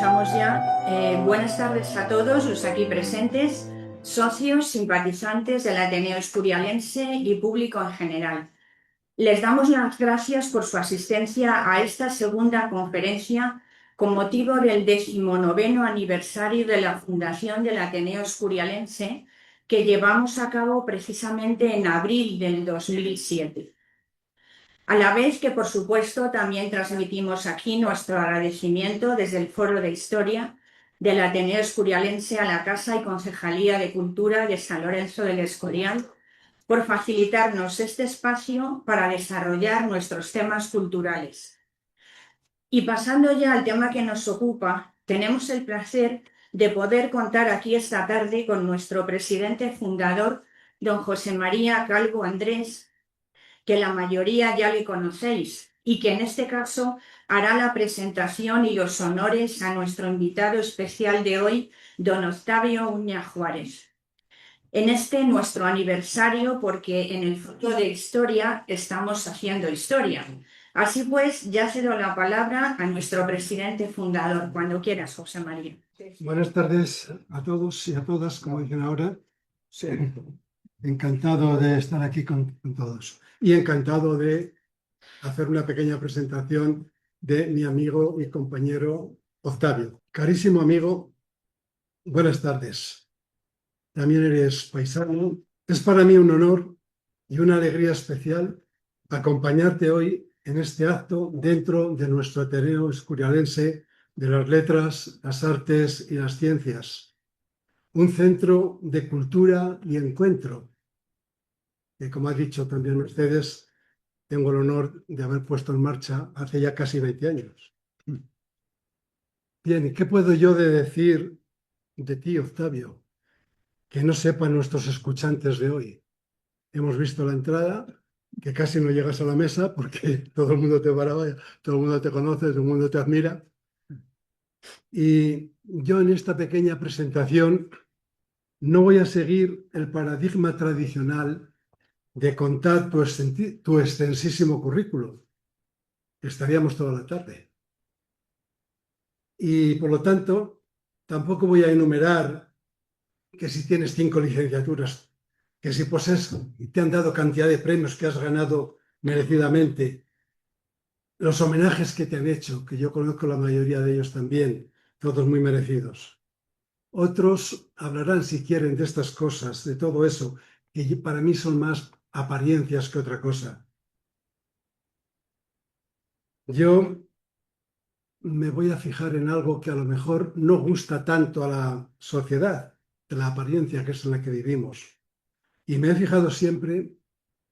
comenzamos ya. Buenas tardes a todos los aquí presentes, socios, simpatizantes del Ateneo Escurialense y público en general. Les damos las gracias por su asistencia a esta segunda conferencia con motivo del 19º aniversario de la fundación del Ateneo Escurialense, que llevamos a cabo precisamente en abril del 2007. A la vez que, por supuesto, también transmitimos aquí nuestro agradecimiento desde el Foro de Historia del Ateneo Escurialense a la Casa y Concejalía de Cultura de San Lorenzo del Escorial por facilitarnos este espacio para desarrollar nuestros temas culturales. Y pasando ya al tema que nos ocupa, tenemos el placer de poder contar aquí esta tarde con nuestro presidente fundador, don José María Calvo Andrés, que la mayoría ya le conocéis y que en este caso hará la presentación y los honores a nuestro invitado especial de hoy, don Octavio Uña Juárez. En este nuestro aniversario, porque en el Foro de Historia estamos haciendo historia. Así pues, ya cedo la palabra a nuestro presidente fundador. Cuando quieras, José María. Buenas tardes a todos y a todas, como dicen ahora. Sí. Encantado de estar aquí con todos y encantado de hacer una pequeña presentación de mi amigo y compañero Octavio. Carísimo amigo, buenas tardes. También eres paisano. Es para mí un honor y una alegría especial acompañarte hoy en este acto dentro de nuestro Ateneo Escurialense de las Letras, las Artes y las Ciencias. Un centro de cultura y encuentro, que, como ha dicho también Mercedes, tengo el honor de haber puesto en marcha hace ya casi 20 años. Bien, ¿y qué puedo yo decir de ti, Octavio, que no sepan nuestros escuchantes de hoy? Hemos visto la entrada, que casi no llegas a la mesa porque todo el mundo te paraba, todo el mundo te conoce, todo el mundo te admira. Y yo en esta pequeña presentación no voy a seguir el paradigma tradicional de contar tu extensísimo currículum. Estaríamos toda la tarde. Y por lo tanto, tampoco voy a enumerar que si tienes 5 licenciaturas, que si posees y te han dado cantidad de premios que has ganado merecidamente, los homenajes que te han hecho, que yo conozco la mayoría de ellos también, todos muy merecidos. Otros hablarán, si quieren, de estas cosas, de todo eso, que para mí son más apariencias que otra cosa. Yo me voy a fijar en algo que a lo mejor no gusta tanto a la sociedad, de la apariencia que es en la que vivimos. Y me he fijado siempre,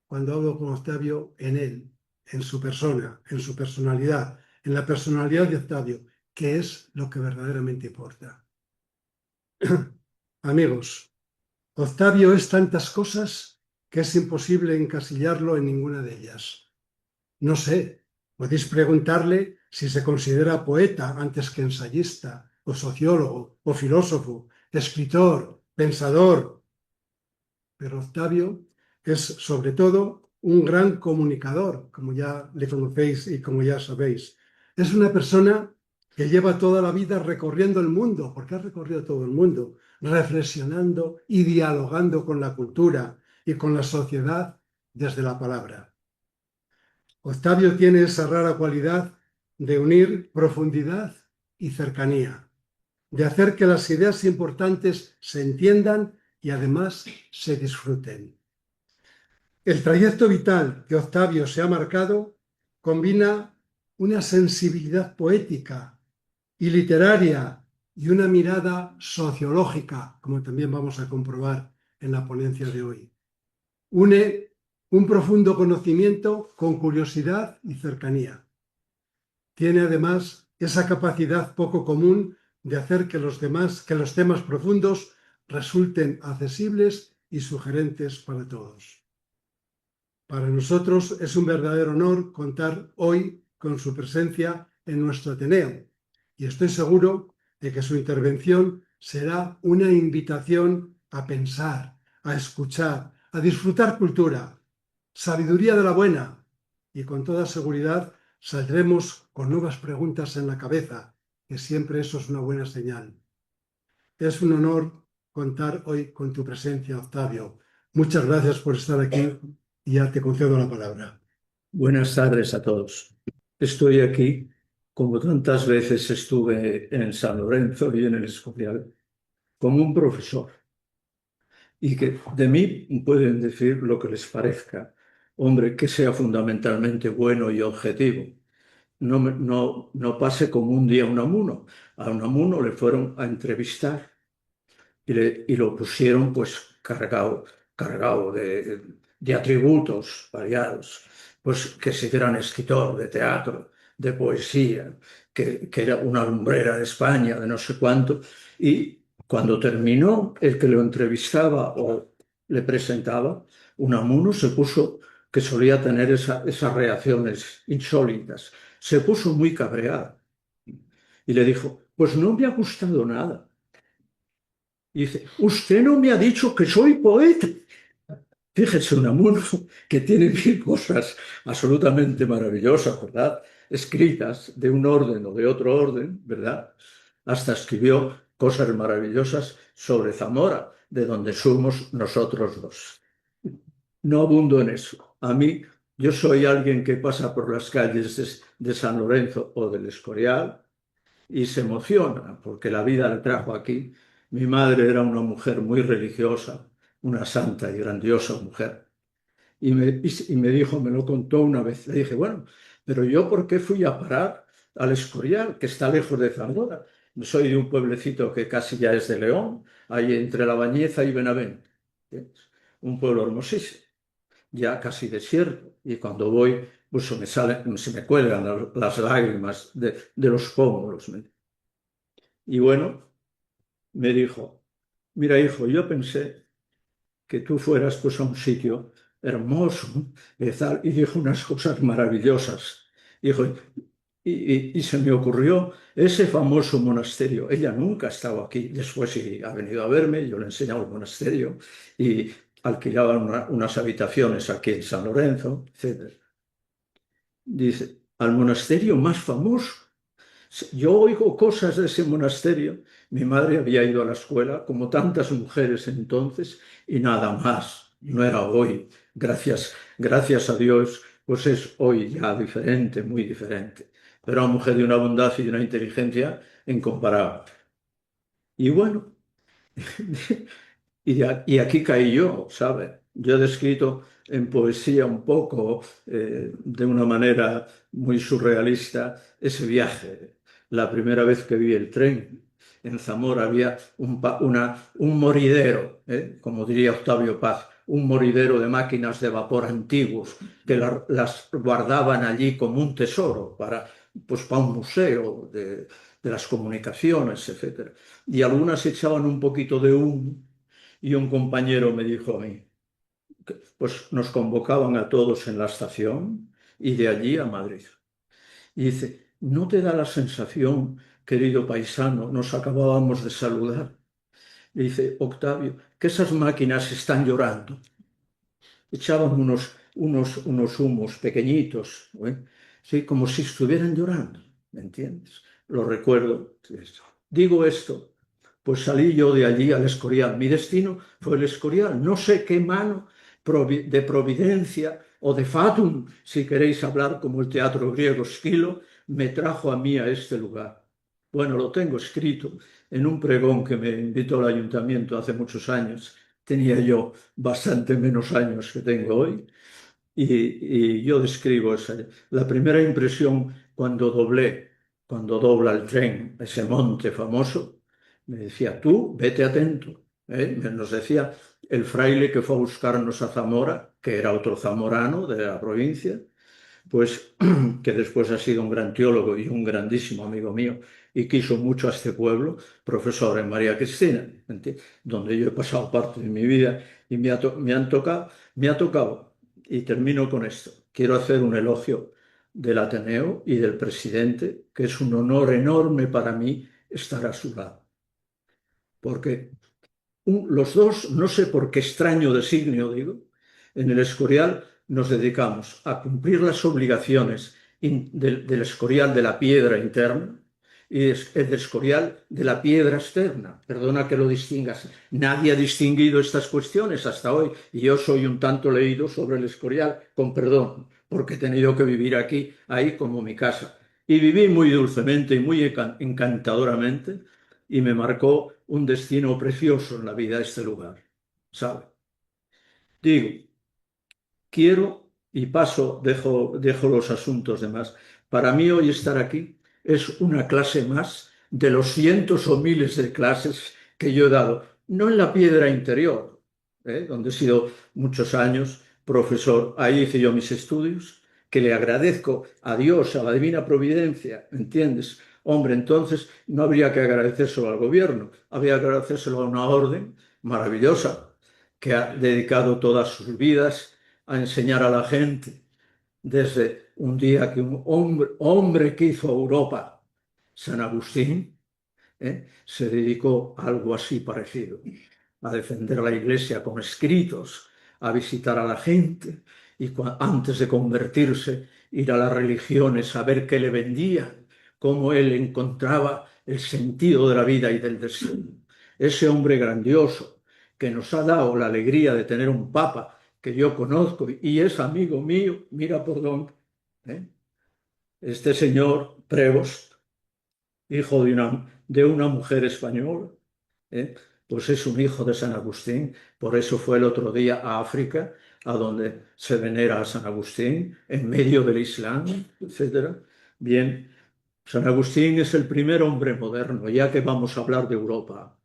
cuando hablo con Octavio, en él, en su persona, en su personalidad, en la personalidad de Octavio, que es lo que verdaderamente importa. Amigos, Octavio es tantas cosas que es imposible encasillarlo en ninguna de ellas. No sé, podéis preguntarle si se considera poeta antes que ensayista, o sociólogo, o filósofo, escritor, pensador. Pero Octavio es, sobre todo, un gran comunicador, como ya le conocéis y como ya sabéis. Es una persona que lleva toda la vida recorriendo el mundo, porque ha recorrido todo el mundo, reflexionando y dialogando con la cultura y con la sociedad desde la palabra. Octavio tiene esa rara cualidad de unir profundidad y cercanía, de hacer que las ideas importantes se entiendan y además se disfruten. El trayecto vital que Octavio se ha marcado combina una sensibilidad poética y literaria y una mirada sociológica, como también vamos a comprobar en la ponencia de hoy. Une un profundo conocimiento con curiosidad y cercanía. Tiene además esa capacidad poco común de hacer que los temas profundos resulten accesibles y sugerentes para todos. Para nosotros es un verdadero honor contar hoy con su presencia en nuestro Ateneo y estoy seguro de que su intervención será una invitación a pensar, a escuchar, a disfrutar cultura, sabiduría de la buena, y con toda seguridad saldremos con nuevas preguntas en la cabeza que siempre eso es una buena señal. Es un honor contar hoy con tu presencia, Octavio. Muchas gracias por estar aquí y ya te concedo la palabra. Buenas tardes a todos. Estoy aquí, como tantas veces estuve en San Lorenzo y en el Escorial, como un profesor. Y que de mí pueden decir lo que les parezca. Hombre, que sea fundamentalmente bueno y objetivo. No pase como un día a Unamuno. A Unamuno le fueron a entrevistar y lo pusieron pues cargado de atributos variados, pues que si era un escritor de teatro, de poesía, que era una lumbrera de España, de no sé cuánto, y cuando terminó, el que lo entrevistaba o le presentaba, Unamuno se puso, que solía tener esas reacciones insólitas, se puso muy cabreado y le dijo, pues no me ha gustado nada. Y dice, usted no me ha dicho que soy poeta. Fíjese, Unamuno, que tiene mil cosas absolutamente maravillosas, ¿verdad? Escritas de un orden o de otro orden, ¿verdad? Hasta escribió cosas maravillosas sobre Zamora, de donde somos nosotros dos. No abundo en eso. A mí, yo soy alguien que pasa por las calles de San Lorenzo o del Escorial y se emociona porque la vida le trajo aquí. Mi madre era una mujer muy religiosa, una santa y grandiosa mujer. Y me dijo, me lo contó una vez. Le dije, bueno, pero yo ¿por qué fui a parar al Escorial, que está lejos de Zamora? Soy de un pueblecito que casi ya es de León, ahí entre La Bañeza y Benavent. Un pueblo hermosísimo, ya casi desierto. Y cuando voy, pues se me cuelgan las lágrimas de los pómulos. Y bueno, me dijo, mira hijo, yo pensé que tú fueras pues a un sitio hermoso y dijo unas cosas maravillosas. Dijo, y se me ocurrió ese famoso monasterio. Ella nunca ha estado aquí, después sí ha venido a verme, yo le he enseñado el monasterio y alquilaban unas habitaciones aquí en San Lorenzo, etc. Dice, al monasterio más famoso. Yo oigo cosas de ese monasterio. Mi madre había ido a la escuela, como tantas mujeres entonces, y nada más. No era hoy. Gracias a Dios, pues es hoy ya diferente, muy diferente. Pero una mujer de una bondad y de una inteligencia incomparable. Y bueno, y aquí caí yo, ¿sabe? Yo he descrito en poesía un poco, de una manera muy surrealista, ese viaje. La primera vez que vi el tren, en Zamora había un moridero, como diría Octavio Paz, un moridero de máquinas de vapor antiguos que las guardaban allí como un tesoro pues para un museo de las comunicaciones, etc. Y algunas echaban un poquito de humo. Y un compañero me dijo a mí, pues nos convocaban a todos en la estación y de allí a Madrid. Y dice, ¿no te da la sensación, querido paisano, nos acabábamos de saludar? Y dice, Octavio, que esas máquinas están llorando. Echaban unos humos pequeñitos, sí, como si estuvieran llorando, ¿me entiendes? Lo recuerdo. Digo esto, pues salí yo de allí al Escorial. Mi destino fue el Escorial. No sé qué mano de providencia o de fatum, si queréis hablar como el teatro griego Esquilo, me trajo a mí a este lugar. Bueno, lo tengo escrito en un pregón que me invitó el ayuntamiento hace muchos años. Tenía yo bastante menos años que tengo hoy. Y yo describo la primera impresión cuando dobla el tren, ese monte famoso, me decía, tú vete atento. Nos decía el fraile que fue a buscarnos a Zamora, que era otro zamorano de la provincia, pues que después ha sido un gran teólogo y un grandísimo amigo mío y quiso mucho a este pueblo, profesor en María Cristina, donde yo he pasado parte de mi vida y me ha tocado, y termino con esto, quiero hacer un elogio del Ateneo y del presidente, que es un honor enorme para mí estar a su lado, porque los dos, no sé por qué extraño designio, digo, en el Escorial nos dedicamos a cumplir las obligaciones del Escorial de la piedra interna y es el Escorial de la piedra externa. Perdona que lo distingas. Nadie ha distinguido estas cuestiones hasta hoy y yo soy un tanto leído sobre el Escorial, con perdón, porque he tenido que vivir aquí, ahí como mi casa. Y viví muy dulcemente y muy encantadoramente y me marcó un destino precioso en la vida este lugar, ¿sabe? Digo, quiero y paso, dejo los asuntos demás. Para mí hoy estar aquí es una clase más de los cientos o miles de clases que yo he dado, no en la piedra interior, donde he sido muchos años profesor, ahí hice yo mis estudios, que le agradezco a Dios, a la divina providencia, ¿entiendes? Hombre, entonces no habría que agradecérselo al gobierno, habría que agradecérselo a una orden maravillosa que ha dedicado todas sus vidas a enseñar a la gente, desde un día que un hombre que hizo Europa, San Agustín, se dedicó a algo así parecido, a defender a la Iglesia con escritos, a visitar a la gente y antes de convertirse, ir a las religiones a ver qué le vendían, cómo él encontraba el sentido de la vida y del destino. Ese hombre grandioso que nos ha dado la alegría de tener un papa que yo conozco y es amigo mío, mira por dónde, este señor Prevost, hijo de una mujer española, pues es un hijo de San Agustín, por eso fue el otro día a África, a donde se venera a San Agustín, en medio del Islam, etc. Bien, San Agustín es el primer hombre moderno, ya que vamos a hablar de Europa.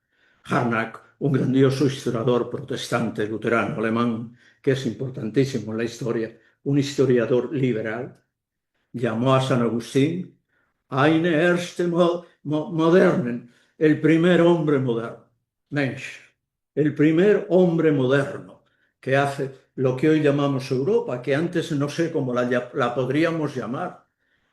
Harnack, un grandioso historiador protestante luterano alemán, que es importantísimo en la historia, un historiador liberal, llamó a San Agustín eine erste modernen, el primer hombre moderno, Mensch, el primer hombre moderno que hace lo que hoy llamamos Europa, que antes no sé cómo la podríamos llamar,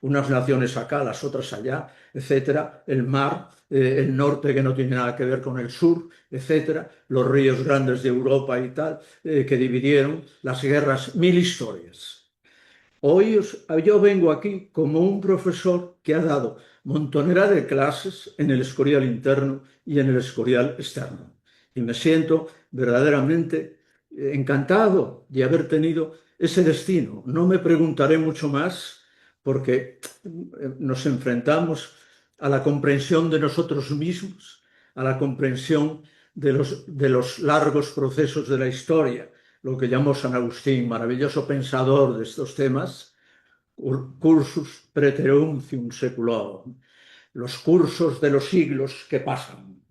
unas naciones acá, las otras allá, etcétera, el mar, el norte que no tiene nada que ver con el sur, etcétera, los ríos grandes de Europa y tal, que dividieron las guerras, mil historias. Hoy yo vengo aquí como un profesor que ha dado montonera de clases en el Escorial interno y en el Escorial externo. Y me siento verdaderamente encantado de haber tenido ese destino. No me preguntaré mucho más porque nos enfrentamos a la comprensión de nosotros mismos, a la comprensión de los largos procesos de la historia, lo que llamó San Agustín, maravilloso pensador de estos temas, cursus praeteruntium saeculorum, los cursos de los siglos que pasan,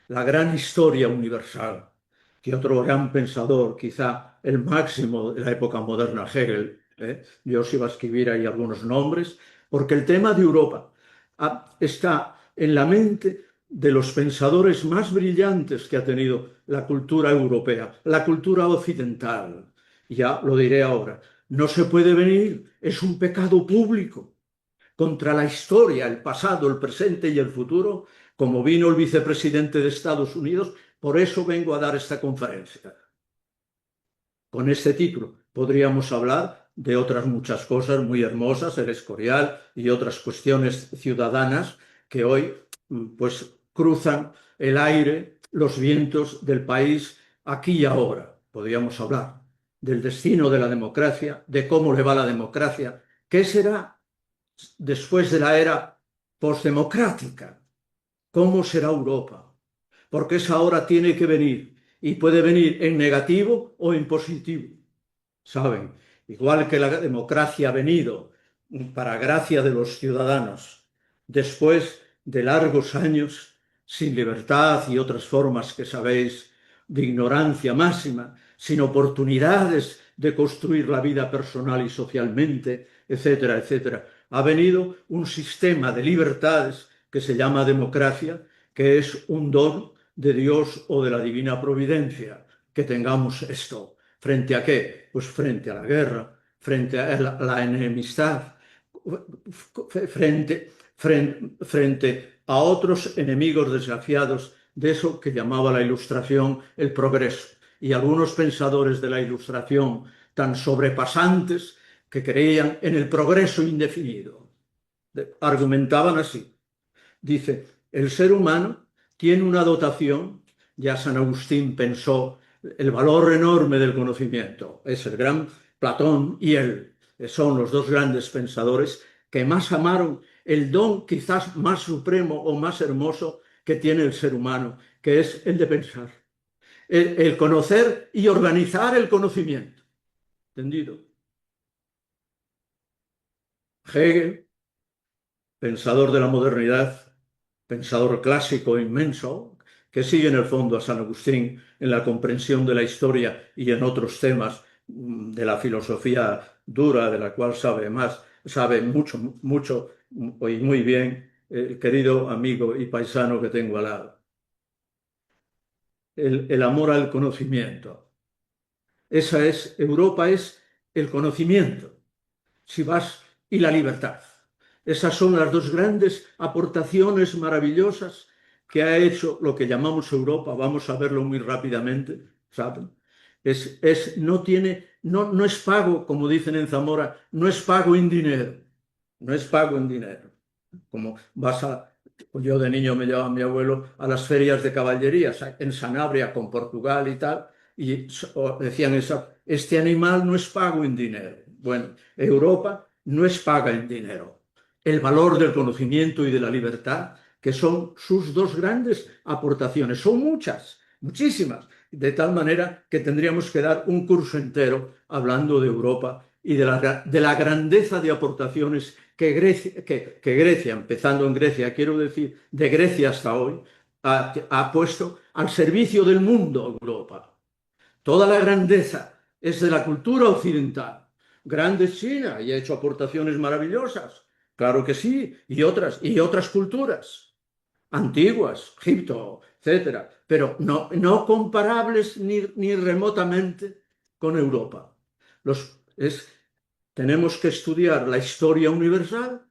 la gran historia universal, que otro gran pensador, quizá el máximo de la época moderna, Hegel, yo os iba a escribir ahí algunos nombres, porque el tema de Europa está en la mente de los pensadores más brillantes que ha tenido la cultura europea, la cultura occidental. Ya lo diré ahora. No se puede venir, es un pecado público contra la historia, el pasado, el presente y el futuro, como vino el vicepresidente de Estados Unidos. Por eso vengo a dar esta conferencia. Con este título podríamos hablar de otras muchas cosas muy hermosas, el Escorial y otras cuestiones ciudadanas que hoy pues cruzan el aire, los vientos del país aquí y ahora. Podríamos hablar del destino de la democracia, de cómo le va la democracia, qué será después de la era postdemocrática, cómo será Europa, porque esa hora tiene que venir y puede venir en negativo o en positivo. ¿Saben? Igual que la democracia ha venido para gracia de los ciudadanos, después de largos años sin libertad y otras formas que sabéis de ignorancia máxima, sin oportunidades de construir la vida personal y socialmente, etcétera, etcétera. Ha venido un sistema de libertades que se llama democracia, que es un don de Dios o de la divina providencia, que tengamos esto. ¿Frente a qué? Pues frente a la guerra, frente a la enemistad, frente a otros enemigos desafiados de eso que llamaba la Ilustración el progreso. Y algunos pensadores de la Ilustración tan sobrepasantes que creían en el progreso indefinido, argumentaban así. Dice, el ser humano tiene una dotación, ya San Agustín pensó el valor enorme del conocimiento, es el gran Platón y él, son los dos grandes pensadores que más amaron el don quizás más supremo o más hermoso que tiene el ser humano, que es el de pensar, el conocer y organizar el conocimiento. ¿Entendido? Hegel, pensador de la modernidad, pensador clásico inmenso, que sigue en el fondo a San Agustín en la comprensión de la historia y en otros temas de la filosofía dura, de la cual sabe mucho, mucho y muy bien el querido amigo y paisano que tengo al lado. El amor al conocimiento. Europa es el conocimiento. Si vas, y la libertad. Esas son las dos grandes aportaciones maravillosas que ha hecho lo que llamamos Europa. Vamos a verlo muy rápidamente, ¿saben? No es pago, como dicen en Zamora, no es pago en dinero. No es pago en dinero. Como yo de niño me llevaba a mi abuelo a las ferias de caballería en Sanabria con Portugal y tal, y decían este animal no es pago en dinero. Bueno, Europa no es paga en dinero. El valor del conocimiento y de la libertad, que son sus dos grandes aportaciones, son muchas, muchísimas, de tal manera que tendríamos que dar un curso entero hablando de Europa y de la grandeza de aportaciones que Grecia, empezando en Grecia, quiero decir, de Grecia hasta hoy, ha puesto al servicio del mundo Europa. Toda la grandeza es de la cultura occidental. Grande es China y ha hecho aportaciones maravillosas, claro que sí, y otras culturas antiguas, Egipto, etcétera, pero no comparables ni remotamente con Europa. Tenemos que estudiar la historia universal,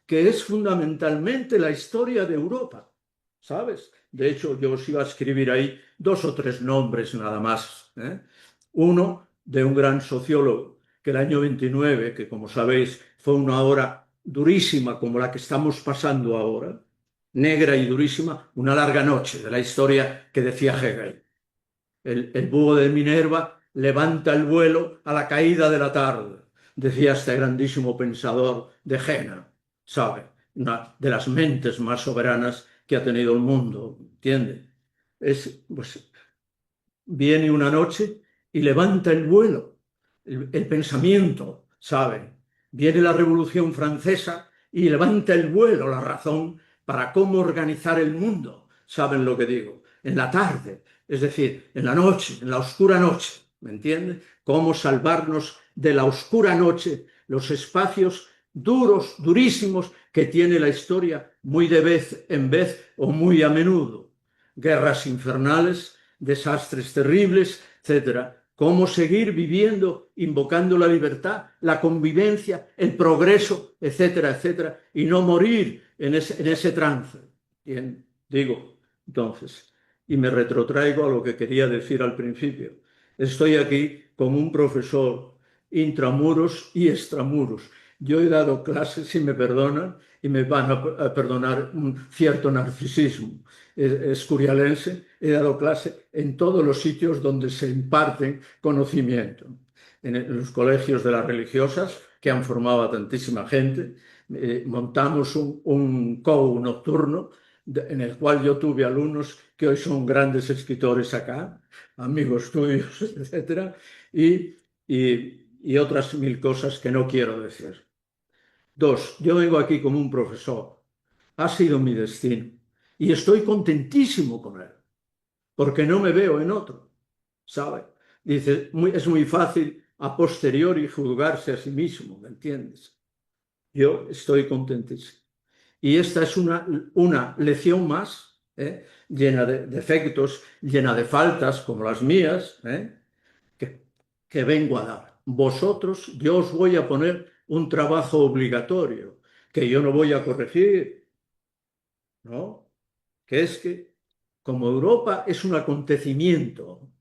que es fundamentalmente la historia de Europa, ¿sabes? De hecho, yo os iba a escribir ahí 2 o 3 nombres nada más, ¿eh? Uno de un gran sociólogo que el año 29, que como sabéis fue una hora durísima como la que estamos pasando ahora, negra y durísima, una larga noche de la historia que decía Hegel. El búho de Minerva levanta el vuelo a la caída de la tarde, decía este grandísimo pensador de Jena, ¿sabe? Una de las mentes más soberanas que ha tenido el mundo, ¿entiende? Pues, viene una noche y levanta el vuelo, el pensamiento, ¿sabe? Viene la Revolución Francesa y levanta el vuelo, la razón, para cómo organizar el mundo, ¿saben lo que digo? En la tarde, es decir, en la noche, en la oscura noche, ¿me entiende? Cómo salvarnos de la oscura noche, los espacios duros, durísimos que tiene la historia, muy de vez en vez o muy a menudo. Guerras infernales, desastres terribles, etc. Cómo seguir viviendo, invocando la libertad, la convivencia, el progreso, etcétera, etcétera, y no morir en ese trance. Bien, digo, entonces, y me retrotraigo a lo que quería decir al principio. Estoy aquí como un profesor intramuros y extramuros. Yo he dado clases, si me perdonan, y me van a perdonar un cierto narcisismo escurialense, he dado clase en todos los sitios donde se imparten conocimiento. En los colegios de las religiosas, que han formado a tantísima gente, montamos un COU nocturno en el cual yo tuve alumnos que hoy son grandes escritores acá, amigos tuyos, etc. Y otras 1000 cosas que no quiero decir. 2, yo vengo aquí como un profesor. Ha sido mi destino. Y estoy contentísimo con él, porque no me veo en otro, ¿sabe? Dice, es muy fácil a posteriori juzgarse a sí mismo, ¿me entiendes? Yo estoy contentísimo. Y esta es una lección más, llena de defectos, llena de faltas como las mías, que vengo a dar. Vosotros, yo os voy a poner un trabajo obligatorio, que yo no voy a corregir, ¿no? Que es que, como Europa es un acontecimiento,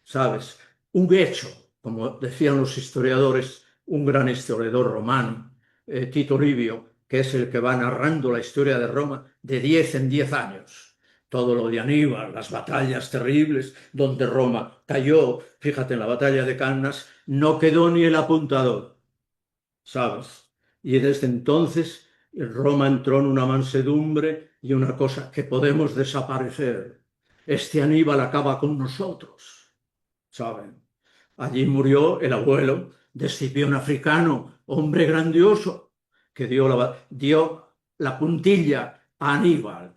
¿sabes? Un hecho, como decían los historiadores, un gran historiador romano, Tito Livio, que es el que va narrando la historia de Roma de 10 en 10 años. Todo lo de Aníbal, las batallas terribles donde Roma cayó. Fíjate, en la batalla de Cannas no quedó ni el apuntador, ¿sabes? Y desde entonces Roma entró en una mansedumbre y una cosa que podemos desaparecer. Este Aníbal acaba con nosotros, ¿saben? Allí murió el abuelo de Escipión Africano, hombre grandioso, que dio la puntilla a Aníbal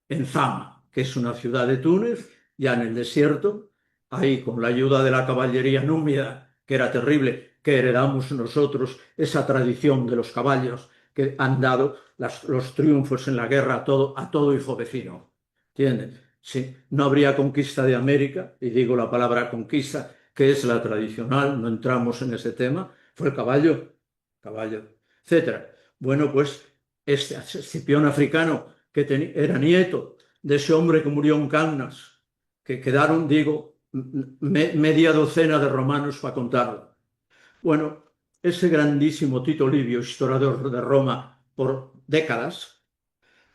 en Zama, que es una ciudad de Túnez, ya en el desierto, ahí con la ayuda de la caballería númida, que era terrible, que heredamos nosotros esa tradición de los caballos que han dado los triunfos en la guerra a todo hijo vecino. ¿Entiendes? Sí, no habría conquista de América, y digo la palabra conquista, que es la tradicional, no entramos en ese tema, fue el caballo, etcétera. Bueno, pues este Escipión Africano, que era nieto de ese hombre que murió en Cannas, que quedaron, digo, media docena de romanos para contarlo. Bueno, ese grandísimo Tito Livio, historiador de Roma por décadas,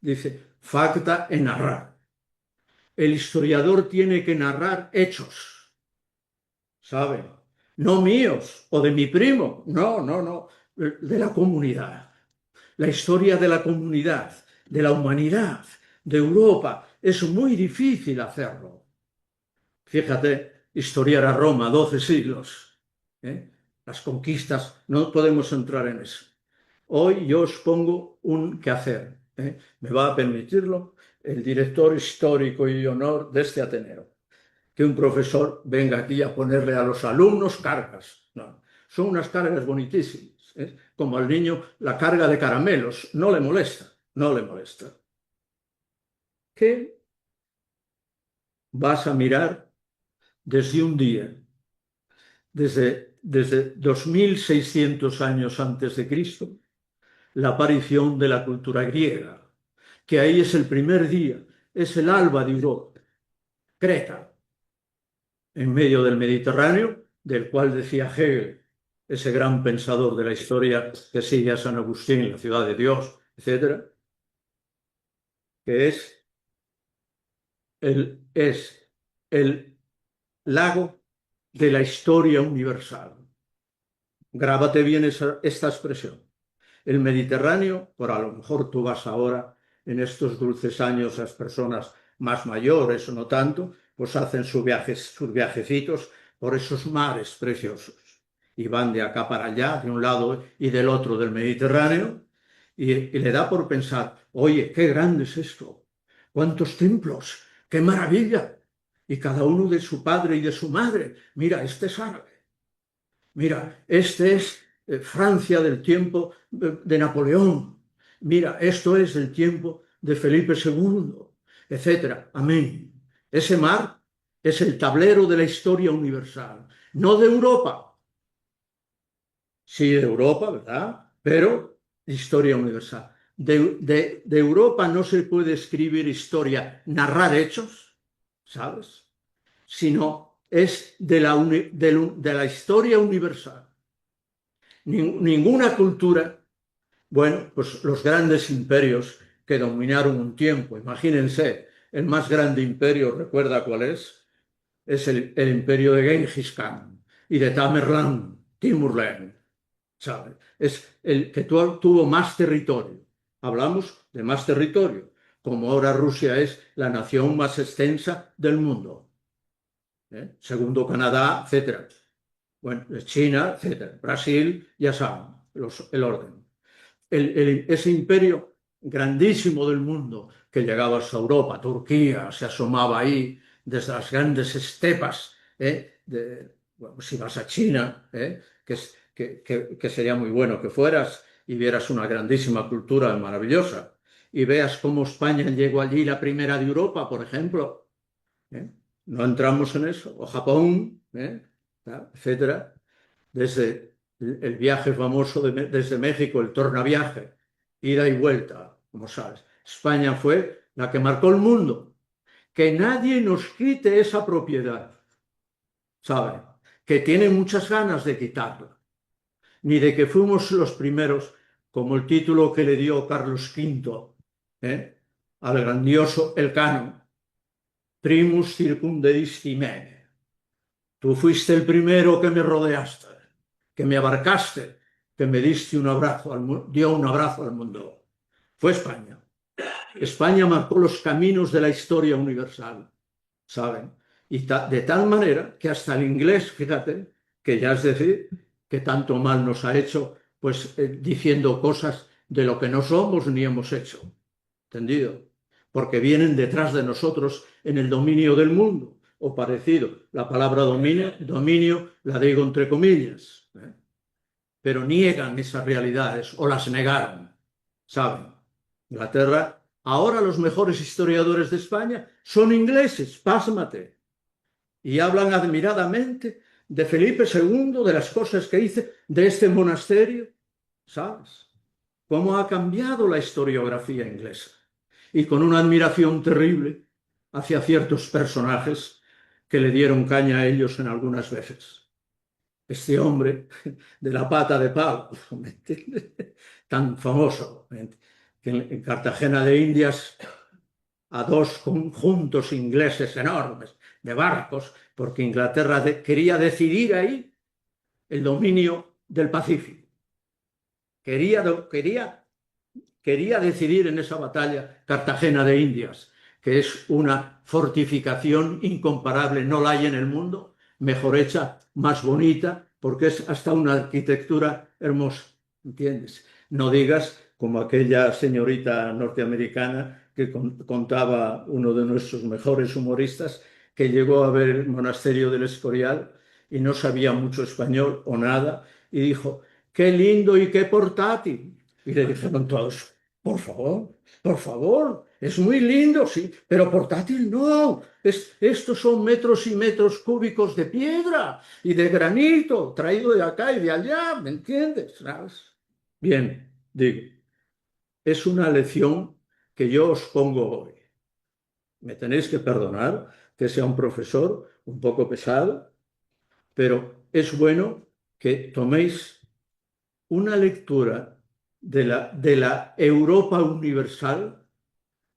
dice, facta e narrar. El historiador tiene que narrar hechos, ¿sabe? No míos o de mi primo, no, de la comunidad. La historia de la comunidad, de la humanidad, de Europa, es muy difícil hacerlo. Fíjate, historiar a Roma, 12 siglos. Las conquistas, no podemos entrar en eso. Hoy yo os pongo un quehacer. Me va a permitirlo el director histórico y honor de este Ateneo. Que un profesor venga aquí a ponerle a los alumnos cargas. No, son unas cargas bonitísimas. Como al niño la carga de caramelos. No le molesta. ¿Qué vas a mirar desde un día? Desde 2600 años antes de Cristo, la aparición de la cultura griega, que ahí es el primer día, es el alba de Europa. Creta, en medio del Mediterráneo, del cual decía Hegel, ese gran pensador de la historia que sigue a San Agustín, la ciudad de Dios, etc., que es el lago de la historia universal. Grábate bien esta expresión. El Mediterráneo, por a lo mejor tú vas ahora, en estos dulces años, las personas más mayores o no tanto, pues hacen sus viajecitos por esos mares preciosos. Y van de acá para allá, de un lado y del otro del Mediterráneo, y le da por pensar, oye, qué grande es esto, cuántos templos, qué maravilla, y cada uno de su padre y de su madre. Mira, este es árabe, mira, este es Francia del tiempo de Napoleón, mira, esto es del tiempo de Felipe II, etcétera. Amén. Ese mar es el tablero de la historia universal, no de Europa. Sí, de Europa, ¿verdad? Pero historia universal. De Europa no se puede escribir historia, narrar hechos, ¿sabes? Sino es de la historia universal. Ninguna cultura, bueno, pues los grandes imperios que dominaron un tiempo, imagínense, el más grande imperio, ¿recuerda cuál es? Es el imperio de Genghis Khan y de Timurlen, ¿sabes? Es el que tuvo más territorio. Hablamos de más territorio, como ahora Rusia es la nación más extensa del mundo. Segundo Canadá, etc. Bueno, China, etc. Brasil, ya saben, el orden. Ese imperio grandísimo del mundo que llegaba hasta Europa, Turquía, se asomaba ahí desde las grandes estepas, bueno, si vas a China, que sería muy bueno que fueras y vieras una grandísima cultura maravillosa y veas cómo España llegó allí la primera de Europa, por ejemplo. No entramos en eso. O Japón, etcétera. Desde el viaje famoso desde México, el tornaviaje, ida y vuelta, como sabes. España fue la que marcó el mundo. Que nadie nos quite esa propiedad, ¿sabe? Que tiene muchas ganas de quitarla. Ni de que fuimos los primeros como el título que le dio Carlos V al grandioso Elcano, primus circundedisti me. Tú fuiste el primero que me rodeaste, que me abarcaste, que me diste un abrazo, dio un abrazo al mundo. Fue España. España marcó los caminos de la historia universal, ¿saben? Y de tal manera que hasta el inglés, fíjate, que ya es decir, que tanto mal nos ha hecho, pues diciendo cosas de lo que no somos ni hemos hecho. ¿Entendido? Porque vienen detrás de nosotros en el dominio del mundo, o parecido. La palabra dominio la digo entre comillas, pero niegan esas realidades o las negaron, ¿saben? Inglaterra, ahora los mejores historiadores de España son ingleses, pásmate, y hablan admiradamente de Felipe II, de las cosas que hice, de este monasterio, ¿sabes? Cómo ha cambiado la historiografía inglesa, y con una admiración terrible hacia ciertos personajes que le dieron caña a ellos en algunas veces. Este hombre de la pata de palo, ¿me entiendes? Tan famoso, que en Cartagena de Indias a dos conjuntos ingleses enormes de barcos, porque Inglaterra quería decidir ahí el dominio del Pacífico. Quería decidir en esa batalla Cartagena de Indias, que es una fortificación incomparable, no la hay en el mundo, mejor hecha, más bonita, porque es hasta una arquitectura hermosa, ¿entiendes? No digas como aquella señorita norteamericana que contaba uno de nuestros mejores humoristas, que llegó a ver el monasterio del Escorial y no sabía mucho español o nada, y dijo, ¡qué lindo y qué portátil! Y le dijeron todos, por favor, es muy lindo, sí, pero portátil no. Estos son metros y metros cúbicos de piedra y de granito, traído de acá y de allá, ¿me entiendes? ¿Sabes? Bien, digo, es una lección que yo os pongo hoy. Me tenéis que perdonar que sea un profesor un poco pesado, pero es bueno que toméis una lectura de la Europa universal,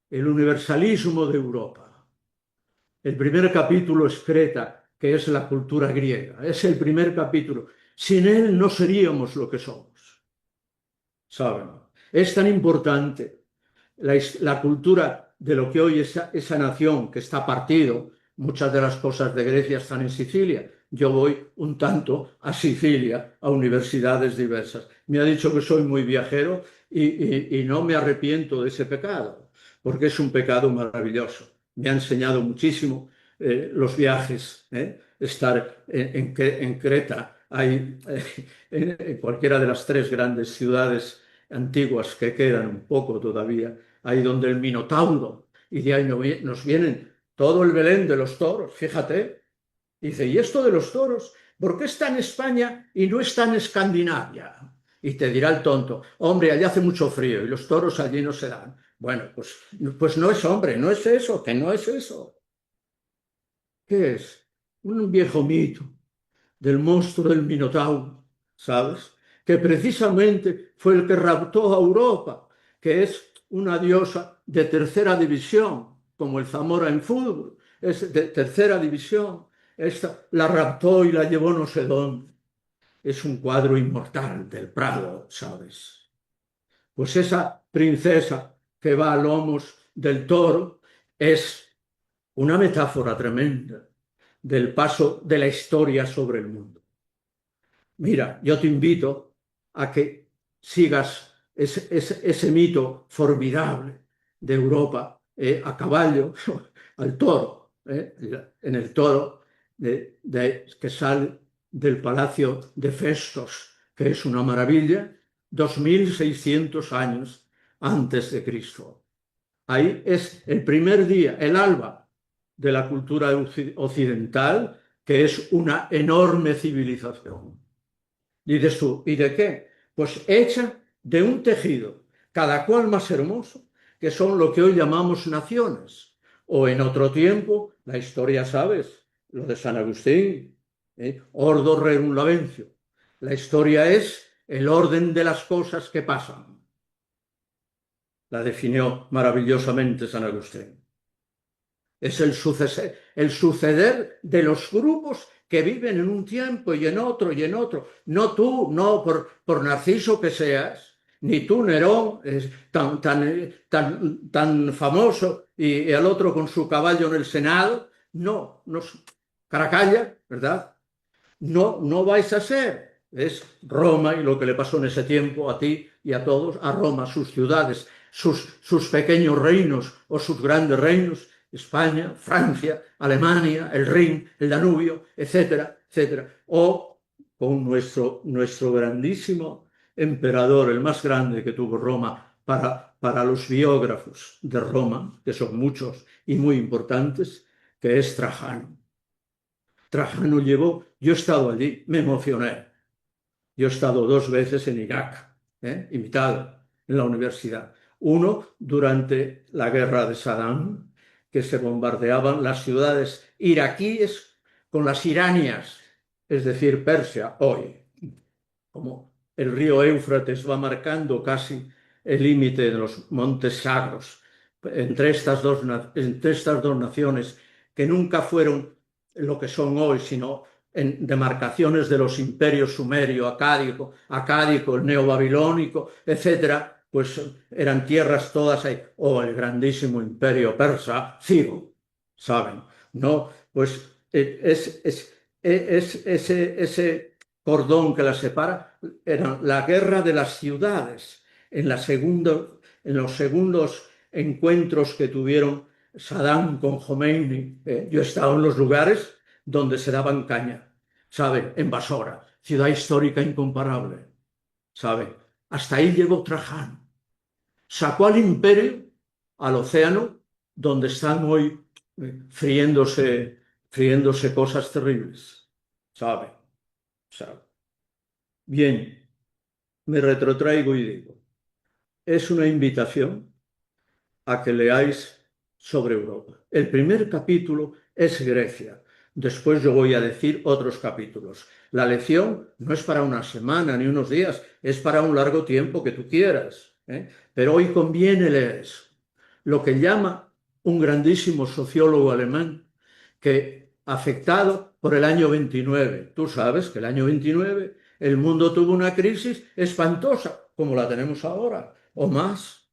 el universalismo de Europa. El primer capítulo es Creta, que es la cultura griega. Es el primer capítulo. Sin él no seríamos lo que somos. ¿Saben? Es tan importante la cultura de lo que hoy es esa nación que está partido. Muchas de las cosas de Grecia están en Sicilia. Yo voy un tanto a Sicilia, a universidades diversas. Me ha dicho que soy muy viajero y no me arrepiento de ese pecado, porque es un pecado maravilloso. Me ha enseñado muchísimo los viajes, estar en Creta, en cualquiera de las tres grandes ciudades antiguas que quedan un poco todavía, ahí donde el Minotauro, y de ahí nos vienen todo el Belén de los toros, fíjate. Dice, ¿y esto de los toros? ¿Por qué está en España y no está en Escandinavia? Y te dirá el tonto, hombre, allá hace mucho frío y los toros allí no se dan. Bueno, pues no es, hombre, no es eso, que no es eso. ¿Qué es? Un viejo mito del monstruo del Minotauro, ¿sabes? Que precisamente fue el que raptó a Europa, que es una diosa de tercera división, como el Zamora en fútbol, es de tercera división. Esta la raptó y la llevó no sé dónde. Es un cuadro inmortal del Prado, ¿sabes? Pues esa princesa que va a lomos del toro es una metáfora tremenda del paso de la historia sobre el mundo. Mira, yo te invito a que sigas ese mito formidable de Europa a caballo, al toro, en el toro que sale del palacio de Festos, que es una maravilla, 2600 años antes de Cristo. Ahí es el primer día, el alba de la cultura occidental, que es una enorme civilización. Dices tú, ¿y de qué? Pues hecha de un tejido, cada cual más hermoso, que son lo que hoy llamamos naciones. O en otro tiempo, la historia, ¿sabes? Lo de San Agustín, Ordo Rerum Lavencio. La historia es el orden de las cosas que pasan. La definió maravillosamente San Agustín. Es el suceder de los grupos que viven en un tiempo y en otro y en otro. No tú, no por narciso que seas, ni tú, Nerón, es tan famoso y el otro con su caballo en el Senado. No, Caracalla, ¿verdad? No vais a ser. Es Roma y lo que le pasó en ese tiempo a ti y a todos, a Roma, sus ciudades, sus pequeños reinos o sus grandes reinos, España, Francia, Alemania, el Rin, el Danubio, etcétera, etcétera. O con nuestro grandísimo emperador, el más grande que tuvo Roma, para los biógrafos de Roma, que son muchos y muy importantes, que es Trajano. Trajano yo he estado allí, me emocioné. Yo he estado 2 veces en Irak, invitado en la universidad. Uno durante la guerra de Saddam, que se bombardeaban las ciudades iraquíes con las iranias, es decir, Persia, hoy. Como el río Éufrates va marcando casi el límite de los montes sagros entre estas dos naciones que nunca fueron lo que son hoy, sino en demarcaciones de los imperios sumerio, acádico, el neobabilónico, etcétera, pues eran tierras todas ahí, o el grandísimo imperio persa, Ciro, ¿saben? No, pues ese cordón que las separa era la guerra de las ciudades, en los segundos encuentros que tuvieron Saddam con Khomeini. Yo he estado en los lugares donde se daban caña, ¿sabe? En Basora, ciudad histórica incomparable, ¿sabe? Hasta ahí llegó Trajano. Sacó al imperio al océano, donde están hoy friéndose cosas terribles, ¿sabe? Bien, me retrotraigo y digo, es una invitación a que leáis sobre Europa. El primer capítulo es Grecia. Después yo voy a decir otros capítulos. La lección no es para una semana ni unos días, es para un largo tiempo que tú quieras. Pero hoy conviene leer eso. Lo que llama un grandísimo sociólogo alemán que afectado por el año 29. Tú sabes que el año 29 el mundo tuvo una crisis espantosa, como la tenemos ahora, o más.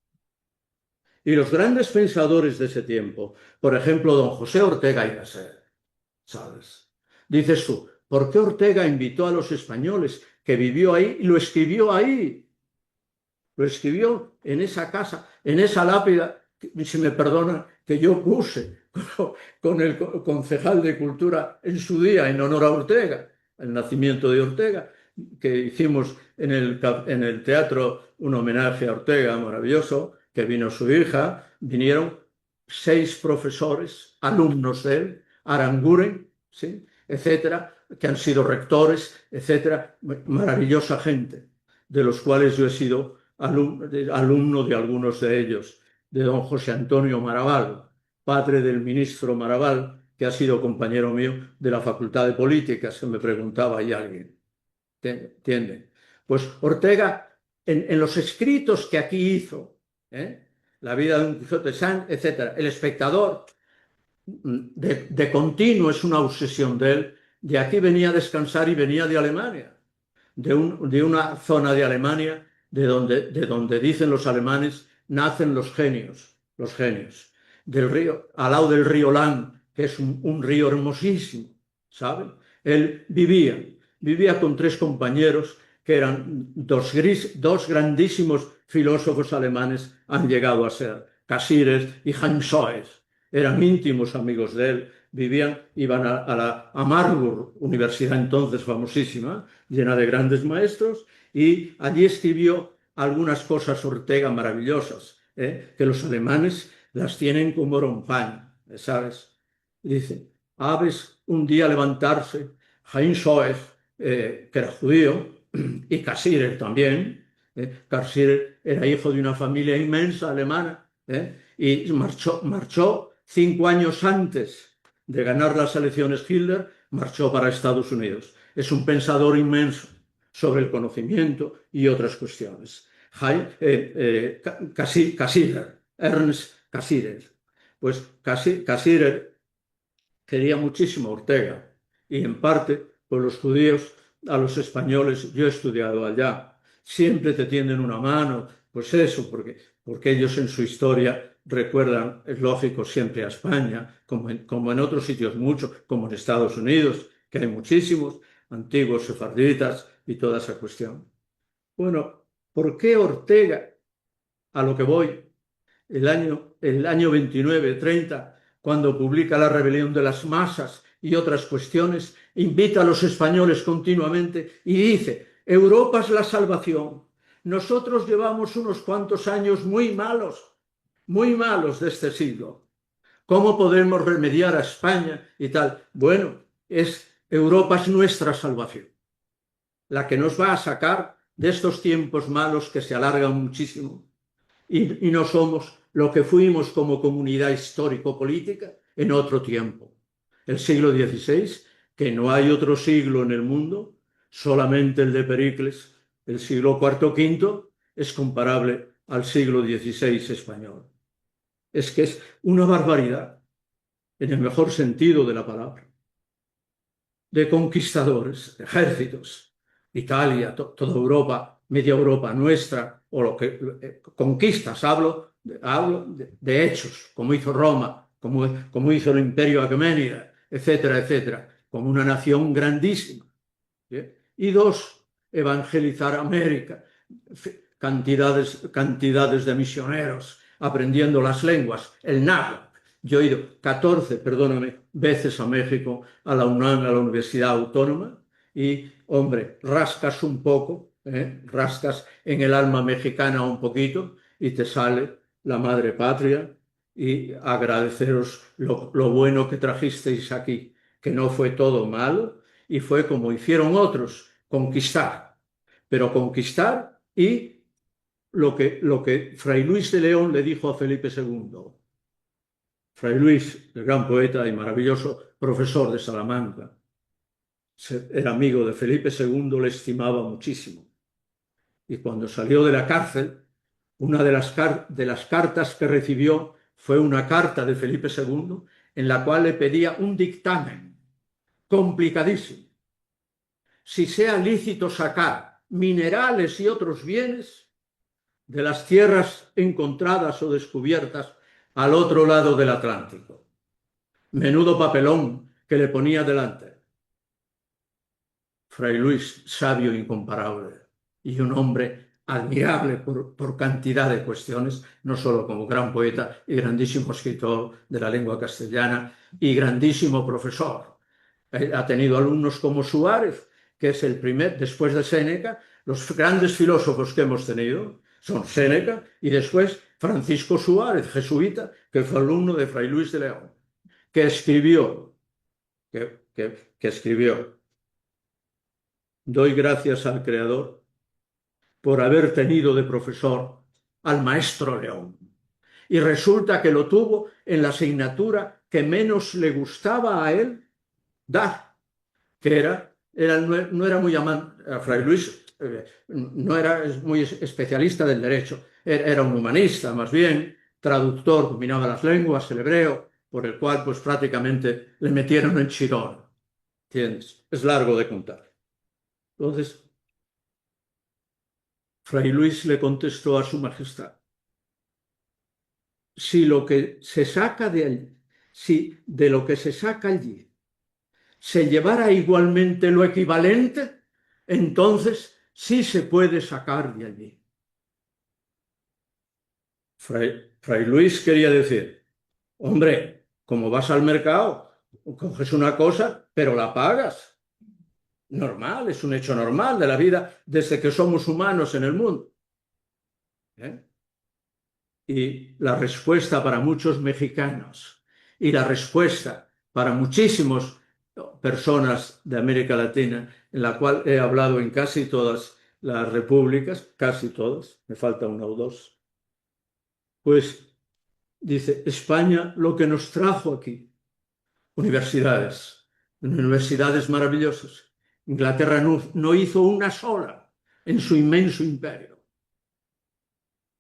Y los grandes pensadores de ese tiempo, por ejemplo, don José Ortega y Gasset, ¿sabes? Dices tú, ¿por qué Ortega invitó a los españoles que vivió ahí y lo escribió ahí? Lo escribió en esa casa, en esa lápida, si me perdona, que yo puse con el concejal de Cultura en su día en honor a Ortega, el nacimiento de Ortega, que hicimos en el teatro un homenaje a Ortega maravilloso, que vino su hija, vinieron 6 profesores, alumnos de él, Aranguren, ¿sí?, etcétera, que han sido rectores, etcétera, maravillosa gente, de los cuales yo he sido alumno de algunos de ellos, de don José Antonio Maraval, padre del ministro Maraval, que ha sido compañero mío de la Facultad de Políticas, que me preguntaba ahí alguien. ¿Entienden? Pues Ortega, en los escritos que aquí hizo, La vida de un Quijote de Sanz, etc., El Espectador, de continuo es una obsesión de él. De aquí venía a descansar y venía de Alemania, de una zona de Alemania de donde dicen los alemanes nacen los genios, del río, al lado del río Lahn, que es un río hermosísimo, ¿saben? Él vivía con 3 compañeros que eran dos grandísimos filósofos alemanes, han llegado a ser Cassirer y Heinz Soes. Eran íntimos amigos de él, iban a Marburg, universidad entonces famosísima, llena de grandes maestros, y allí escribió algunas cosas Ortega maravillosas, que los alemanes las tienen como rompaña, ¿sabes? Dice, aves un día levantarse, Heinz Soes, que era judío, y Cassirer también. Cassirer era hijo de una familia inmensa alemana, y marchó 5 años antes de ganar las elecciones Hitler, marchó para Estados Unidos. Es un pensador inmenso, sobre el conocimiento y otras cuestiones. Cassirer, Ernst Cassirer. Pues Cassirer quería muchísimo a Ortega y en parte, pues los judíos a los españoles, yo he estudiado allá, siempre te tienden una mano, pues eso, porque ellos en su historia recuerdan, es lógico, siempre a España, como en otros sitios mucho, como en Estados Unidos, que hay muchísimos antiguos sefarditas y toda esa cuestión. Bueno, ¿por qué Ortega, a lo que voy, el año 29-30, cuando publica La rebelión de las masas y otras cuestiones, invita a los españoles continuamente y dice: Europa es la salvación. Nosotros llevamos unos cuantos años muy malos de este siglo. ¿Cómo podemos remediar a España y tal? Bueno, Europa es nuestra salvación, la que nos va a sacar de estos tiempos malos que se alargan muchísimo y no somos lo que fuimos como comunidad histórico-política en otro tiempo. El siglo XVI, que no hay otro siglo en el mundo, solamente el de Pericles, el siglo IV-V, es comparable al siglo XVI español. Es que es una barbaridad, en el mejor sentido de la palabra, de conquistadores, de ejércitos, Italia, toda Europa, media Europa nuestra, o lo que conquistas, hablo de hechos, como hizo Roma, como hizo el Imperio Aqueménida, etcétera, etcétera, como una nación grandísima. ¿Sí? Y dos, evangelizar América, cantidades de misioneros aprendiendo las lenguas, el náhuatl. Yo he ido 14, perdóname, veces a México, a la UNAM, a la Universidad Autónoma, y, hombre, rascas un poco, rascas en el alma mexicana un poquito y te sale la madre patria y agradeceros lo bueno que trajisteis aquí, que no fue todo malo y fue como hicieron otros, conquistar, pero conquistar y lo que Fray Luis de León le dijo a Felipe II. Fray Luis, el gran poeta y maravilloso profesor de Salamanca, era amigo de Felipe II, le estimaba muchísimo. Y cuando salió de la cárcel, una de las cartas que recibió fue una carta de Felipe II en la cual le pedía un dictamen complicadísimo. Si sea lícito sacar minerales y otros bienes de las tierras encontradas o descubiertas al otro lado del Atlántico. Menudo papelón que le ponía delante. Fray Luis, sabio incomparable y un hombre admirable por cantidad de cuestiones, no solo como gran poeta y grandísimo escritor de la lengua castellana y grandísimo profesor. Ha tenido alumnos como Suárez, que es el primer, después de Séneca, los grandes filósofos que hemos tenido son Séneca y después Francisco Suárez, jesuita, que fue alumno de Fray Luis de León, que escribió, doy gracias al Creador por haber tenido de profesor al maestro León. Y resulta que lo tuvo en la asignatura que menos le gustaba a él dar, que no era muy amante, Fray Luis no era muy especialista del derecho, era un humanista más bien, traductor, dominaba las lenguas, el hebreo, por el cual pues prácticamente le metieron en Chirón. ¿Entiendes? Es largo de contar. Entonces, Fray Luis le contestó a su majestad: si lo que se saca de allí, si de lo que se saca allí se llevara igualmente lo equivalente, entonces sí se puede sacar de allí. Fray Luis quería decir: hombre, como vas al mercado, coges una cosa, pero la pagas. Normal, es un hecho normal de la vida desde que somos humanos en el mundo. Y la respuesta para muchos mexicanos y la respuesta para muchísimas personas de América Latina, en la cual he hablado en casi todas las repúblicas, casi todas, me falta una o dos, pues dice: España lo que nos trajo aquí, universidades maravillosas, Inglaterra no hizo una sola en su inmenso imperio.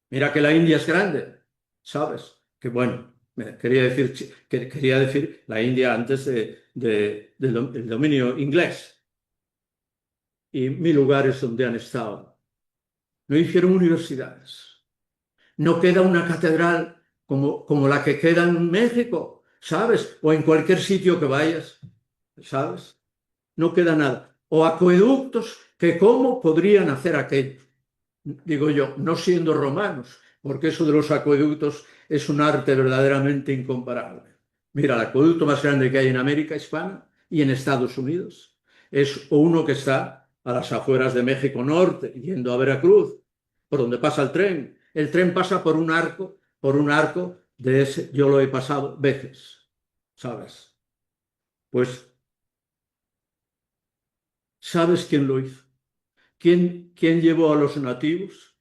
Mira que la India es grande, ¿sabes? Que bueno, quería decir la India antes del dominio inglés. Y 1000 lugares donde han estado. No hicieron universidades. No queda una catedral como la que queda en México, ¿sabes? O en cualquier sitio que vayas, ¿sabes? No queda nada. O acueductos que cómo podrían hacer aquello. Digo yo, no siendo romanos, porque eso de los acueductos es un arte verdaderamente incomparable. Mira, el acueducto más grande que hay en América Hispana y en Estados Unidos es uno que está a las afueras de México Norte, yendo a Veracruz, por donde pasa el tren. El tren pasa por un arco de ese, yo lo he pasado veces, ¿sabes? Pues, ¿sabes quién lo hizo? ¿Quién llevó a los nativos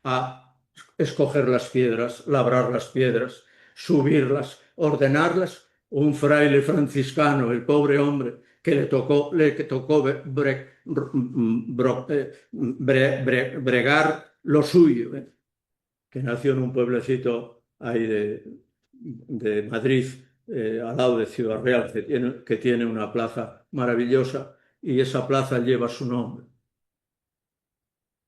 a escoger las piedras, labrar las piedras, subirlas, ordenarlas? Un fraile franciscano, el pobre hombre, que le tocó bregar lo suyo, que nació en un pueblecito ahí de Madrid, al lado de Ciudad Real, que tiene una plaza maravillosa, y esa plaza lleva su nombre.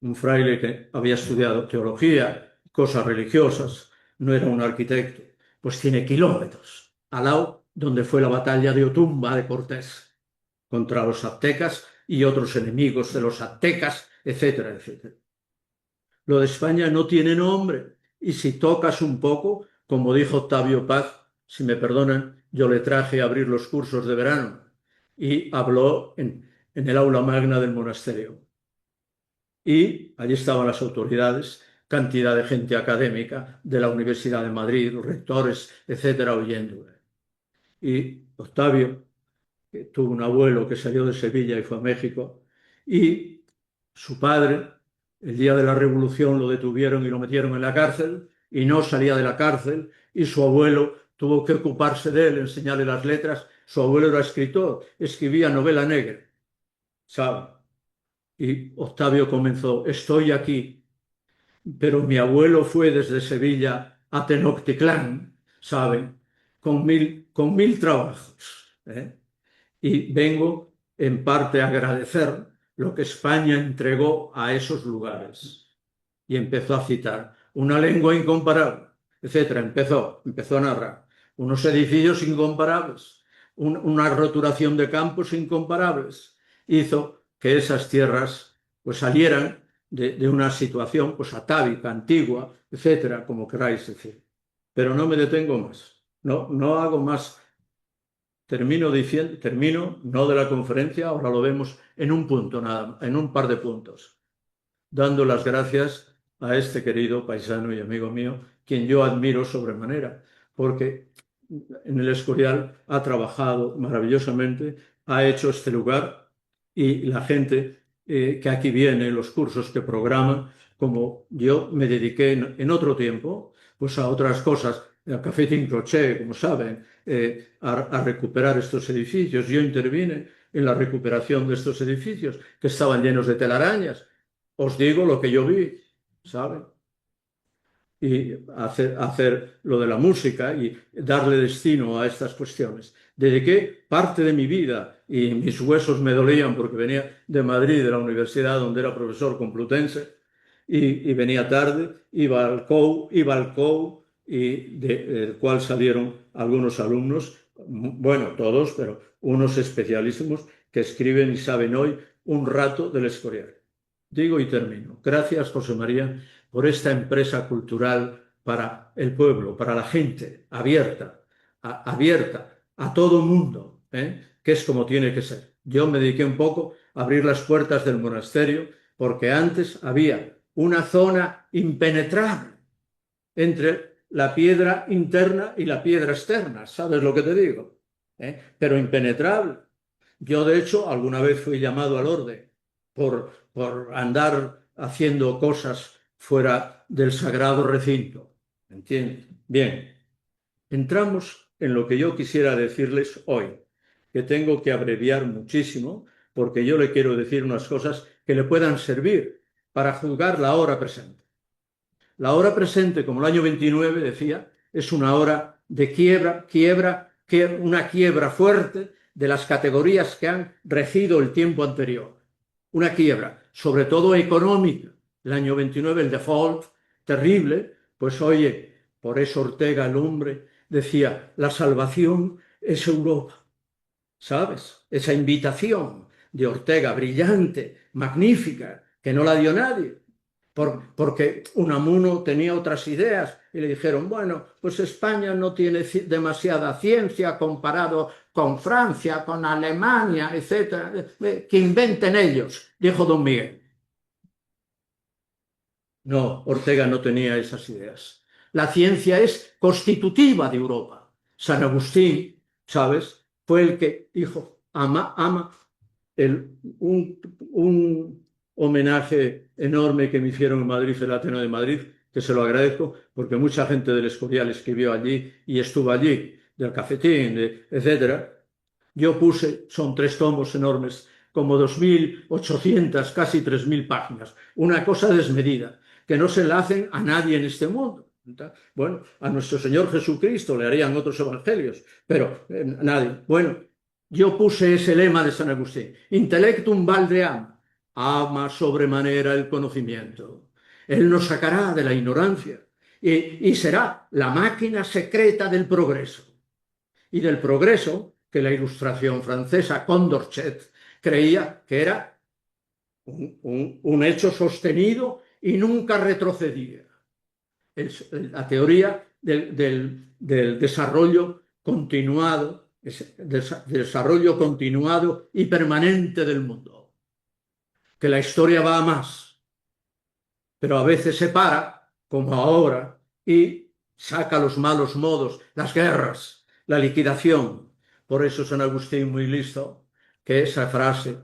Un fraile que había estudiado teología, cosas religiosas, no era un arquitecto, pues tiene kilómetros al lado donde fue la batalla de Otumba de Cortés contra los aztecas y otros enemigos de los aztecas, etcétera, etcétera. Lo de España no tiene nombre, y si tocas un poco, como dijo Octavio Paz, si me perdonan, yo le traje a abrir los cursos de verano y habló en el aula magna del monasterio. Y allí estaban las autoridades, cantidad de gente académica de la Universidad de Madrid, los rectores, etcétera, oyéndole. Y Octavio, que tuvo un abuelo que salió de Sevilla y fue a México, y su padre, el día de la Revolución, lo detuvieron y lo metieron en la cárcel, y no salía de la cárcel, y su abuelo tuvo que ocuparse de él, enseñarle las letras. Su abuelo era escritor, escribía novela negra, ¿sabe? Y Octavio comenzó, estoy aquí, pero mi abuelo fue desde Sevilla a Tenochtitlán, ¿saben? Con mil trabajos, ¿eh? Y vengo en parte a agradecer lo que España entregó a esos lugares. Y empezó a citar una lengua incomparable, etcétera. Empezó a narrar unos edificios incomparables, una roturación de campos incomparables. Hizo que esas tierras pues salieran de una situación pues atávica, antigua, etcétera, como queráis decir. Pero no me detengo más, no hago más. Termino, no de la conferencia, ahora lo vemos en un punto nada, en un par de puntos, dando las gracias a este querido paisano y amigo mío, quien yo admiro sobremanera, porque en el Escorial ha trabajado maravillosamente, ha hecho este lugar, y la gente que aquí viene, los cursos que programa, como yo me dediqué en otro tiempo, pues a otras cosas, a Café Crochet, como saben, a recuperar estos edificios. Yo intervine en la recuperación de estos edificios que estaban llenos de telarañas. Os digo lo que yo vi, ¿saben? Y hacer lo de la música y darle destino a estas cuestiones. Dediqué parte de mi vida, y mis huesos me dolían porque venía de Madrid, de la universidad donde era profesor complutense, y venía tarde, iba al COU, y del cual salieron algunos alumnos, bueno, todos, pero unos especialísimos que escriben y saben hoy un rato del Escorial. Digo y termino. Gracias, José María, por esta empresa cultural para el pueblo, para la gente, abierta a todo mundo, que es como tiene que ser. Yo me dediqué un poco a abrir las puertas del monasterio, porque antes había una zona impenetrable entre la piedra interna y la piedra externa, ¿sabes lo que te digo? Pero impenetrable. Yo, de hecho, alguna vez fui llamado al orden por andar haciendo cosas fuera del sagrado recinto. ¿Entiendes? Bien, entramos en lo que yo quisiera decirles hoy, que tengo que abreviar muchísimo, porque yo le quiero decir unas cosas que le puedan servir para juzgar la hora presente. La hora presente, como el año 29 decía, es una hora de una quiebra fuerte de las categorías que han regido el tiempo anterior. Una quiebra, sobre todo económica. El año 29, el default terrible, pues oye, por eso Ortega, el hombre, decía, la salvación es Europa. ¿Sabes? Esa invitación de Ortega, brillante, magnífica, que no la dio nadie, porque Unamuno tenía otras ideas y le dijeron, bueno, pues España no tiene demasiada ciencia comparado con Francia, con Alemania, etcétera, que inventen ellos, dijo don Miguel. No, Ortega no tenía esas ideas. La ciencia es constitutiva de Europa. San Agustín, ¿sabes?, fue el que dijo, ama, un homenaje enorme que me hicieron en Madrid, el Ateneo de Madrid, que se lo agradezco, porque mucha gente del Escorial escribió allí y estuvo allí, del Cafetín, etcétera. Yo puse, son 3 tomos enormes, como 2.800, casi 3.000 páginas, una cosa desmedida, que no se la hacen a nadie en este mundo. Bueno, a nuestro Señor Jesucristo le harían otros evangelios, pero nadie. Bueno, yo puse ese lema de San Agustín, intellectum valdeam, ama sobremanera el conocimiento. Él nos sacará de la ignorancia y será la máquina secreta del progreso. Y del progreso que la Ilustración francesa, Condorcet, creía que era un hecho sostenido y nunca retrocedía. La teoría del desarrollo continuado, y permanente del mundo. Que la historia va a más, pero a veces se para, como ahora, y saca los malos modos, las guerras, la liquidación. Por eso San Agustín, muy listo, que esa frase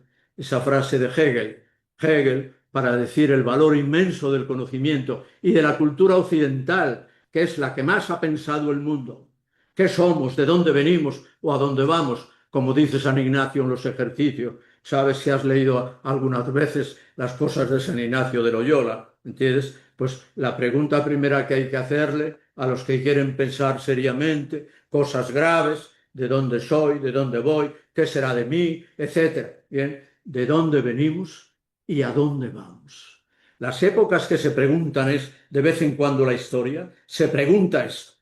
de Hegel, para decir el valor inmenso del conocimiento y de la cultura occidental, que es la que más ha pensado el mundo. ¿Qué somos? ¿De dónde venimos? ¿O a dónde vamos? Como dice San Ignacio en los ejercicios. ¿Sabes si has leído algunas veces las cosas de San Ignacio de Loyola? ¿Entiendes? Pues la pregunta primera que hay que hacerle a los que quieren pensar seriamente, cosas graves, de dónde soy, de dónde voy, qué será de mí, etcétera. Bien, de dónde venimos y a dónde vamos. Las épocas que se preguntan es, de vez en cuando la historia, se pregunta esto,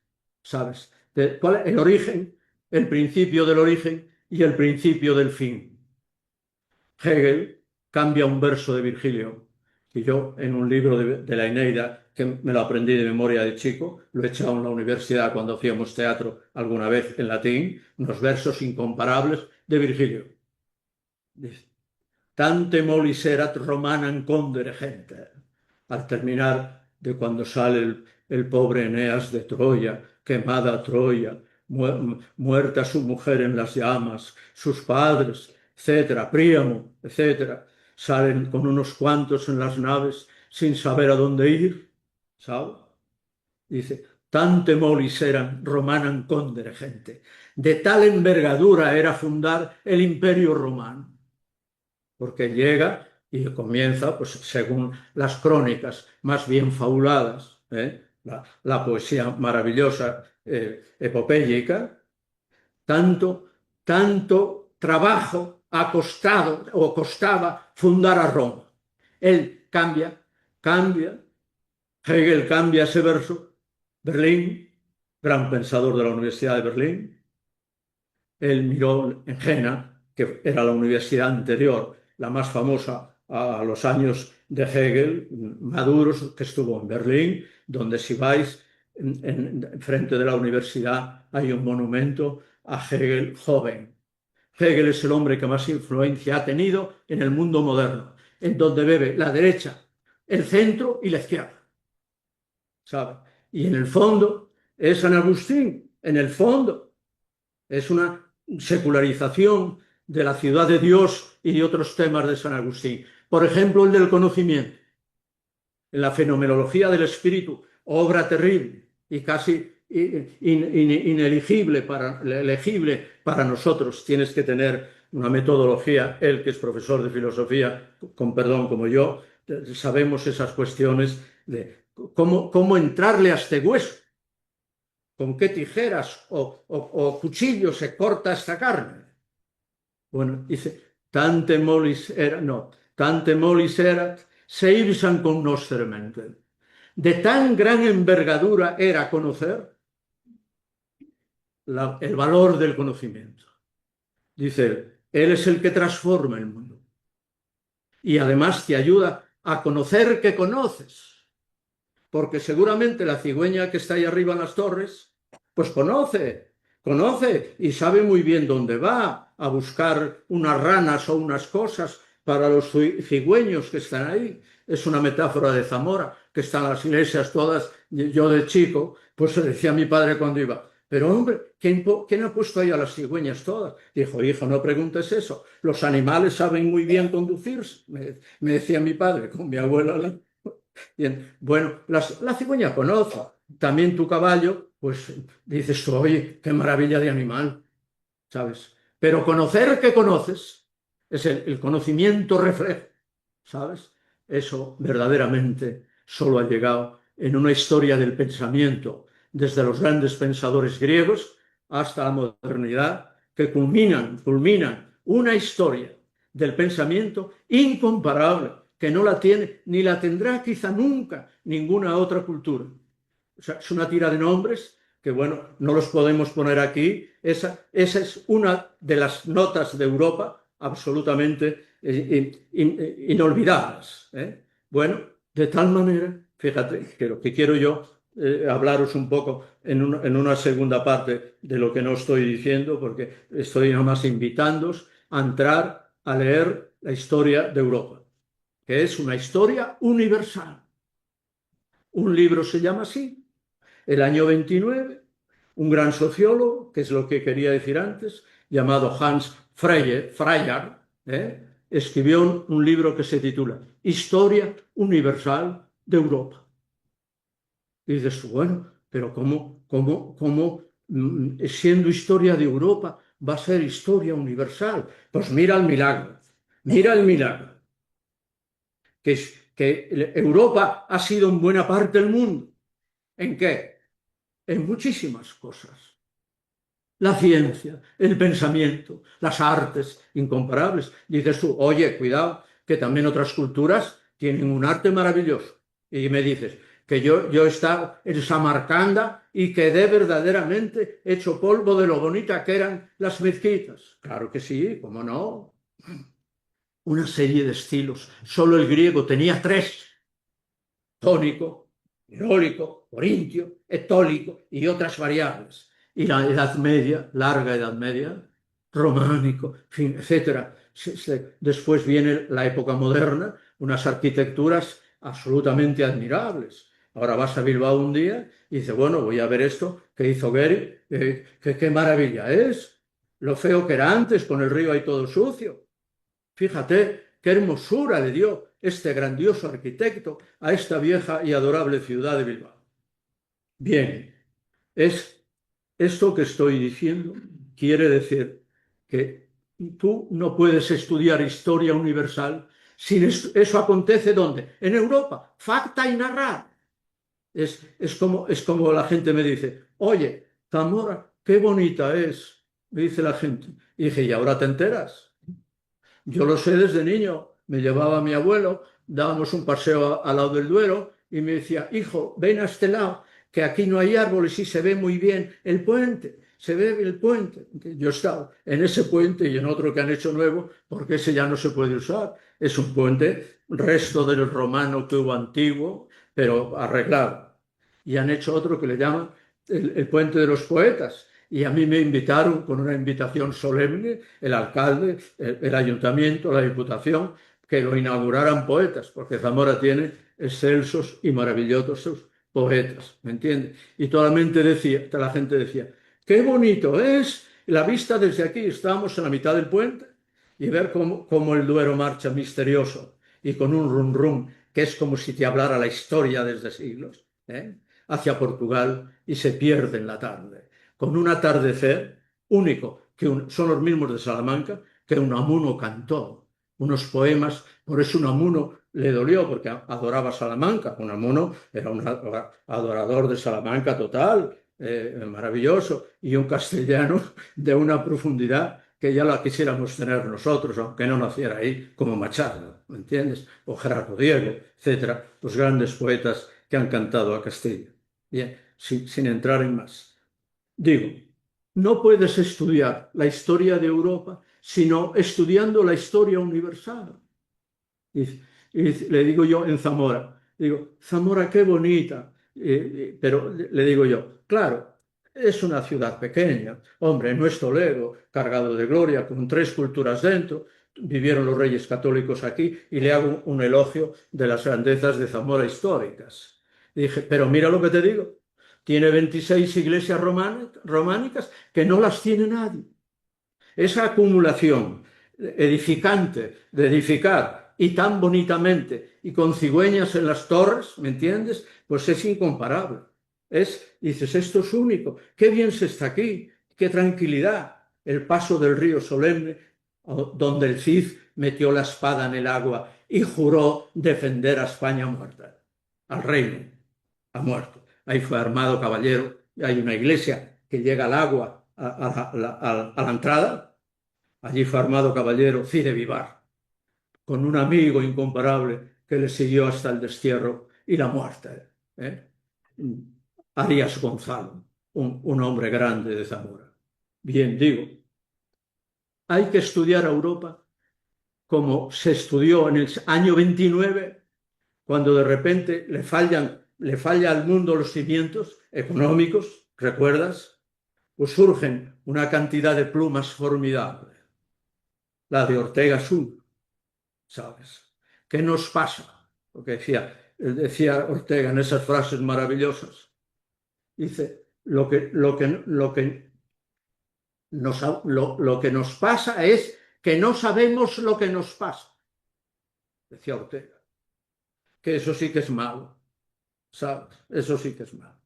¿sabes? ¿Cuál es el origen, el principio del origen y el principio del fin? Hegel cambia un verso de Virgilio, que yo en un libro de la Eneida, que me lo aprendí de memoria de chico, lo he echado en la universidad cuando hacíamos teatro alguna vez en latín, unos versos incomparables de Virgilio. Dice, tante molis erat romanam condere gente. Al terminar de cuando sale el pobre Eneas de Troya, quemada Troya, muerta su mujer en las llamas, sus padres, etcétera, Príamo, etcétera, salen con unos cuantos en las naves sin saber a dónde ir, ¿sabes? Dice, tante molis eran romanam condere gente. De tal envergadura era fundar el imperio romano. Porque llega y comienza, pues según las crónicas más bien fabuladas, la poesía maravillosa, epopéyica, tanto trabajo ha costado o costaba fundar a Roma. Él cambia, Hegel cambia ese verso, Berlín, gran pensador de la Universidad de Berlín, él miró en Jena, que era la universidad anterior, la más famosa a los años de Hegel, maduros, que estuvo en Berlín, donde si vais frente de la universidad hay un monumento a Hegel joven. Hegel es el hombre que más influencia ha tenido en el mundo moderno, en donde bebe la derecha, el centro y la izquierda. ¿Sabe? Y en el fondo es San Agustín, en el fondo es una secularización de la ciudad de Dios y de otros temas de San Agustín. Por ejemplo, el del conocimiento. En la fenomenología del espíritu, obra terrible y casi inelegible legible para nosotros. Tienes que tener una metodología, él que es profesor de filosofía, con perdón como yo, sabemos esas cuestiones de cómo entrarle a este hueso, con qué tijeras o cuchillos se corta esta carne. Bueno, dice, tante molis erat, se ibsan cognoscermente. De tan gran envergadura era conocer el valor del conocimiento. Dice él es el que transforma el mundo. Y además te ayuda a conocer que conoces. Porque seguramente la cigüeña que está ahí arriba en las torres, pues conoce y sabe muy bien dónde va a buscar unas ranas o unas cosas para los cigüeños que están ahí. Es una metáfora de Zamora, que están las iglesias todas. Yo de chico, pues decía a mi padre cuando iba, pero hombre, ¿quién ha puesto ahí a las cigüeñas todas? Dijo, hijo, no preguntes eso. Los animales saben muy bien conducirse, me decía mi padre, con mi abuela. Bien, bueno, la cigüeña conoce. También tu caballo, pues dices tú, oye, qué maravilla de animal, ¿sabes? Pero conocer que conoces es el conocimiento reflejo, ¿sabes? Eso verdaderamente solo ha llegado en una historia del pensamiento, desde los grandes pensadores griegos hasta la modernidad, que culminan una historia del pensamiento incomparable, que no la tiene ni la tendrá quizá nunca ninguna otra cultura. O sea, es una tira de nombres que, bueno, no los podemos poner aquí. Esa es una de las notas de Europa absolutamente inolvidables. Bueno, de tal manera, fíjate, que lo que quiero yo hablaros un poco en una segunda parte de lo que no estoy diciendo, porque estoy nomás invitándoos a entrar a leer la historia de Europa, que es una historia universal. Un libro se llama así, el año 29, un gran sociólogo, que es lo que quería decir antes, llamado Hans Freier, escribió un libro que se titula Historia Universal de Europa. Y dices, bueno, pero ¿cómo siendo historia de Europa va a ser historia universal? Pues mira el milagro, que Europa ha sido en buena parte del mundo. ¿En qué? En muchísimas cosas. La ciencia, el pensamiento, las artes incomparables. Dices tú, oye, cuidado, que también otras culturas tienen un arte maravilloso. Y me dices que yo he estado en Samarcanda y quedé verdaderamente hecho polvo de lo bonita que eran las mezquitas. Claro que sí, ¿cómo no? Una serie de estilos. Solo el griego tenía 3. Tónico, eólico, corintio, etólico y otras variables. Y la Edad Media, larga Edad Media, románico, fin, etc. Después viene la época moderna, unas arquitecturas absolutamente admirables. Ahora vas a Bilbao un día y dices, bueno, voy a ver esto que hizo Gehry, qué maravilla es. Lo feo que era antes, con el río ahí todo sucio. Fíjate qué hermosura le dio este grandioso arquitecto a esta vieja y adorable ciudad de Bilbao. Bien, esto que estoy diciendo quiere decir que tú no puedes estudiar historia universal sin eso acontece ¿dónde? En Europa, facta y narrar. Es como la gente me dice, oye, Zamora, qué bonita es, me dice la gente. Y dije, ¿y ahora te enteras? Yo lo sé desde niño, me llevaba a mi abuelo, dábamos un paseo al lado del Duero y me decía, hijo, ven a este lado, que aquí no hay árboles y se ve muy bien el puente, se ve el puente. Yo he estado en ese puente y en otro que han hecho nuevo, porque ese ya no se puede usar. Es un puente, resto del romano que hubo antiguo, pero arreglado. Y han hecho otro que le llaman el puente de los poetas. Y a mí me invitaron con una invitación solemne, el alcalde, el ayuntamiento, la diputación, que lo inauguraran poetas, porque Zamora tiene excelsos y maravillosos poetas, ¿me entiendes? Y toda la gente decía, qué bonito es la vista desde aquí. Estábamos en la mitad del puente y ver cómo el Duero marcha misterioso y con un rum rum, que es como si te hablara la historia desde siglos, hacia Portugal y se pierde en la tarde, con un atardecer único, que son los mismos de Salamanca, que Unamuno cantó, unos poemas. Por eso Unamuno le dolió, porque adoraba Salamanca. Unamuno era un adorador de Salamanca total, maravilloso, y un castellano de una profundidad que ya la quisiéramos tener nosotros, aunque no naciera ahí, como Machado, ¿me entiendes? O Gerardo Diego, etcétera, los grandes poetas que han cantado a Castilla. Bien, sin entrar en más. Digo, no puedes estudiar la historia de Europa sino estudiando la historia universal. Y le digo yo en Zamora, digo, Zamora, qué bonita, pero le digo yo, claro, es una ciudad pequeña, hombre, no es Toledo, cargado de gloria, con 3 culturas dentro, vivieron los reyes católicos aquí, y le hago un elogio de las grandezas de Zamora históricas. Dije, pero mira lo que te digo, tiene 26 iglesias románicas que no las tiene nadie. Esa acumulación edificante de edificar y tan bonitamente y con cigüeñas en las torres, ¿me entiendes? Pues es incomparable. Dices, esto es único, qué bien se está aquí, qué tranquilidad. El paso del río solemne, donde el Cid metió la espada en el agua y juró defender a España muerta, al reino, ha muerto. Ahí fue armado caballero, hay una iglesia que llega al agua a la entrada. Allí fue armado caballero Cide Vivar, con un amigo incomparable que le siguió hasta el destierro y la muerte. Arias Gonzalo, un hombre grande de Zamora. Bien, digo, hay que estudiar a Europa como se estudió en el año 29, cuando de repente le falla al mundo los cimientos económicos, ¿recuerdas? Pues surgen una cantidad de plumas formidable. La de Ortega Smith, ¿sabes? ¿Qué nos pasa? Porque decía Ortega en esas frases maravillosas. Dice, lo que nos pasa es que no sabemos lo que nos pasa. Decía Ortega. Que eso sí que es malo, ¿sabes? Eso sí que es malo.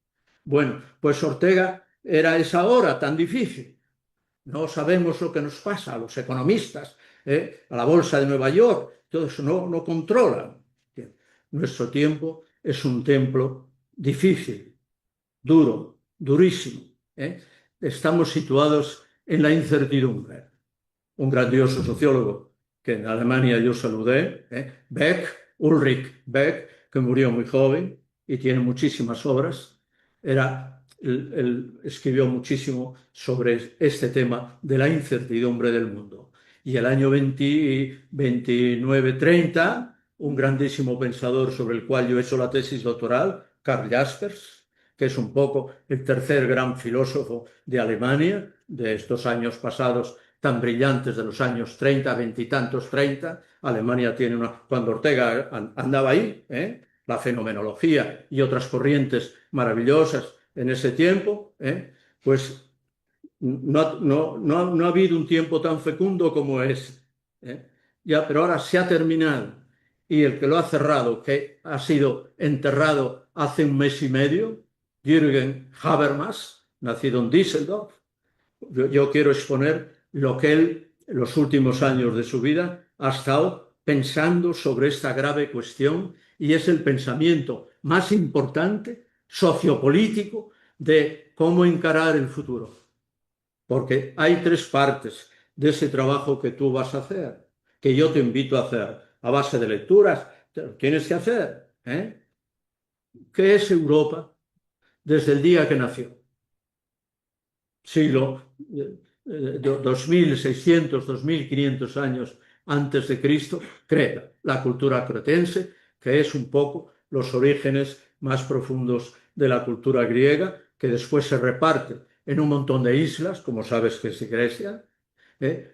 Bueno, pues Ortega era esa hora tan difícil. No sabemos lo que nos pasa a los economistas, a la bolsa de Nueva York, todo eso no controlan. Nuestro tiempo es un tiempo difícil, duro, durísimo. Estamos situados en la incertidumbre. Un grandioso sociólogo que en Alemania yo saludé, Ulrich Beck, que murió muy joven y tiene muchísimas obras, él escribió muchísimo sobre este tema de la incertidumbre del mundo. Y el año 29-30, un grandísimo pensador sobre el cual yo he hecho la tesis doctoral, Karl Jaspers, que es un poco el tercer gran filósofo de Alemania, de estos años pasados tan brillantes, de los años 30, 20 y tantos 30. Alemania tiene cuando Ortega andaba ahí, la fenomenología y otras corrientes maravillosas en ese tiempo, pues no ha habido un tiempo tan fecundo como ese. Ya, pero ahora se ha terminado, y el que lo ha cerrado, que ha sido enterrado hace un mes y medio, Jürgen Habermas, nacido en Düsseldorf. Yo quiero exponer lo que él, en los últimos años de su vida, ha estado pensando sobre esta grave cuestión, y es el pensamiento más importante, sociopolítico, de cómo encarar el futuro. Porque hay 3 partes de ese trabajo que tú vas a hacer, que yo te invito a hacer, a base de lecturas, te lo tienes que hacer. ¿Qué es Europa desde el día que nació? Siglo 2600, 2500 años antes de Cristo, Creta, la cultura cretense, que es un poco los orígenes más profundos de la cultura griega, que después se reparte en un montón de islas, como sabes que es Grecia,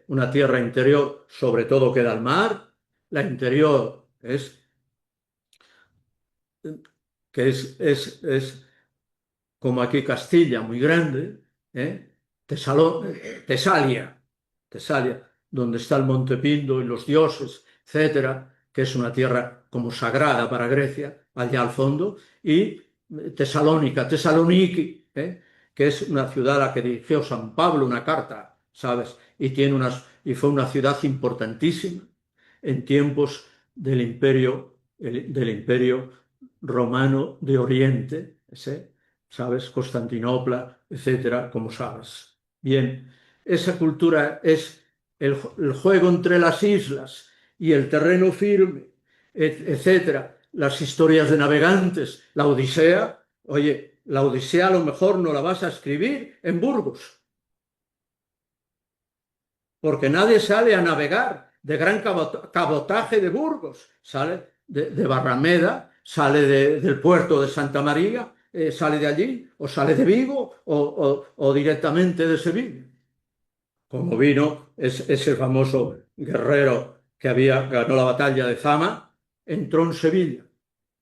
una tierra interior, sobre todo queda al mar, la interior es como aquí Castilla, muy grande, Tesalia, donde está el Monte Pindo y los dioses, etcétera, que es una tierra como sagrada para Grecia, allá al fondo, y Tesaloniki, que es una ciudad a la que dirigió San Pablo una carta, ¿sabes? Y tiene y fue una ciudad importantísima en tiempos del imperio romano de Oriente, ¿sabes? Constantinopla, etcétera, como sabes. Bien, esa cultura es el juego entre las islas y el terreno firme, etcétera. Las historias de navegantes, la Odisea. Oye, la Odisea a lo mejor no la vas a escribir en Burgos, porque nadie sale a navegar de gran cabotaje de Burgos, sale de Barrameda, sale del puerto de Santa María, sale de allí, o sale de Vigo, o directamente de Sevilla. Como vino ese famoso guerrero que ganó la batalla de Zama, entró en Sevilla,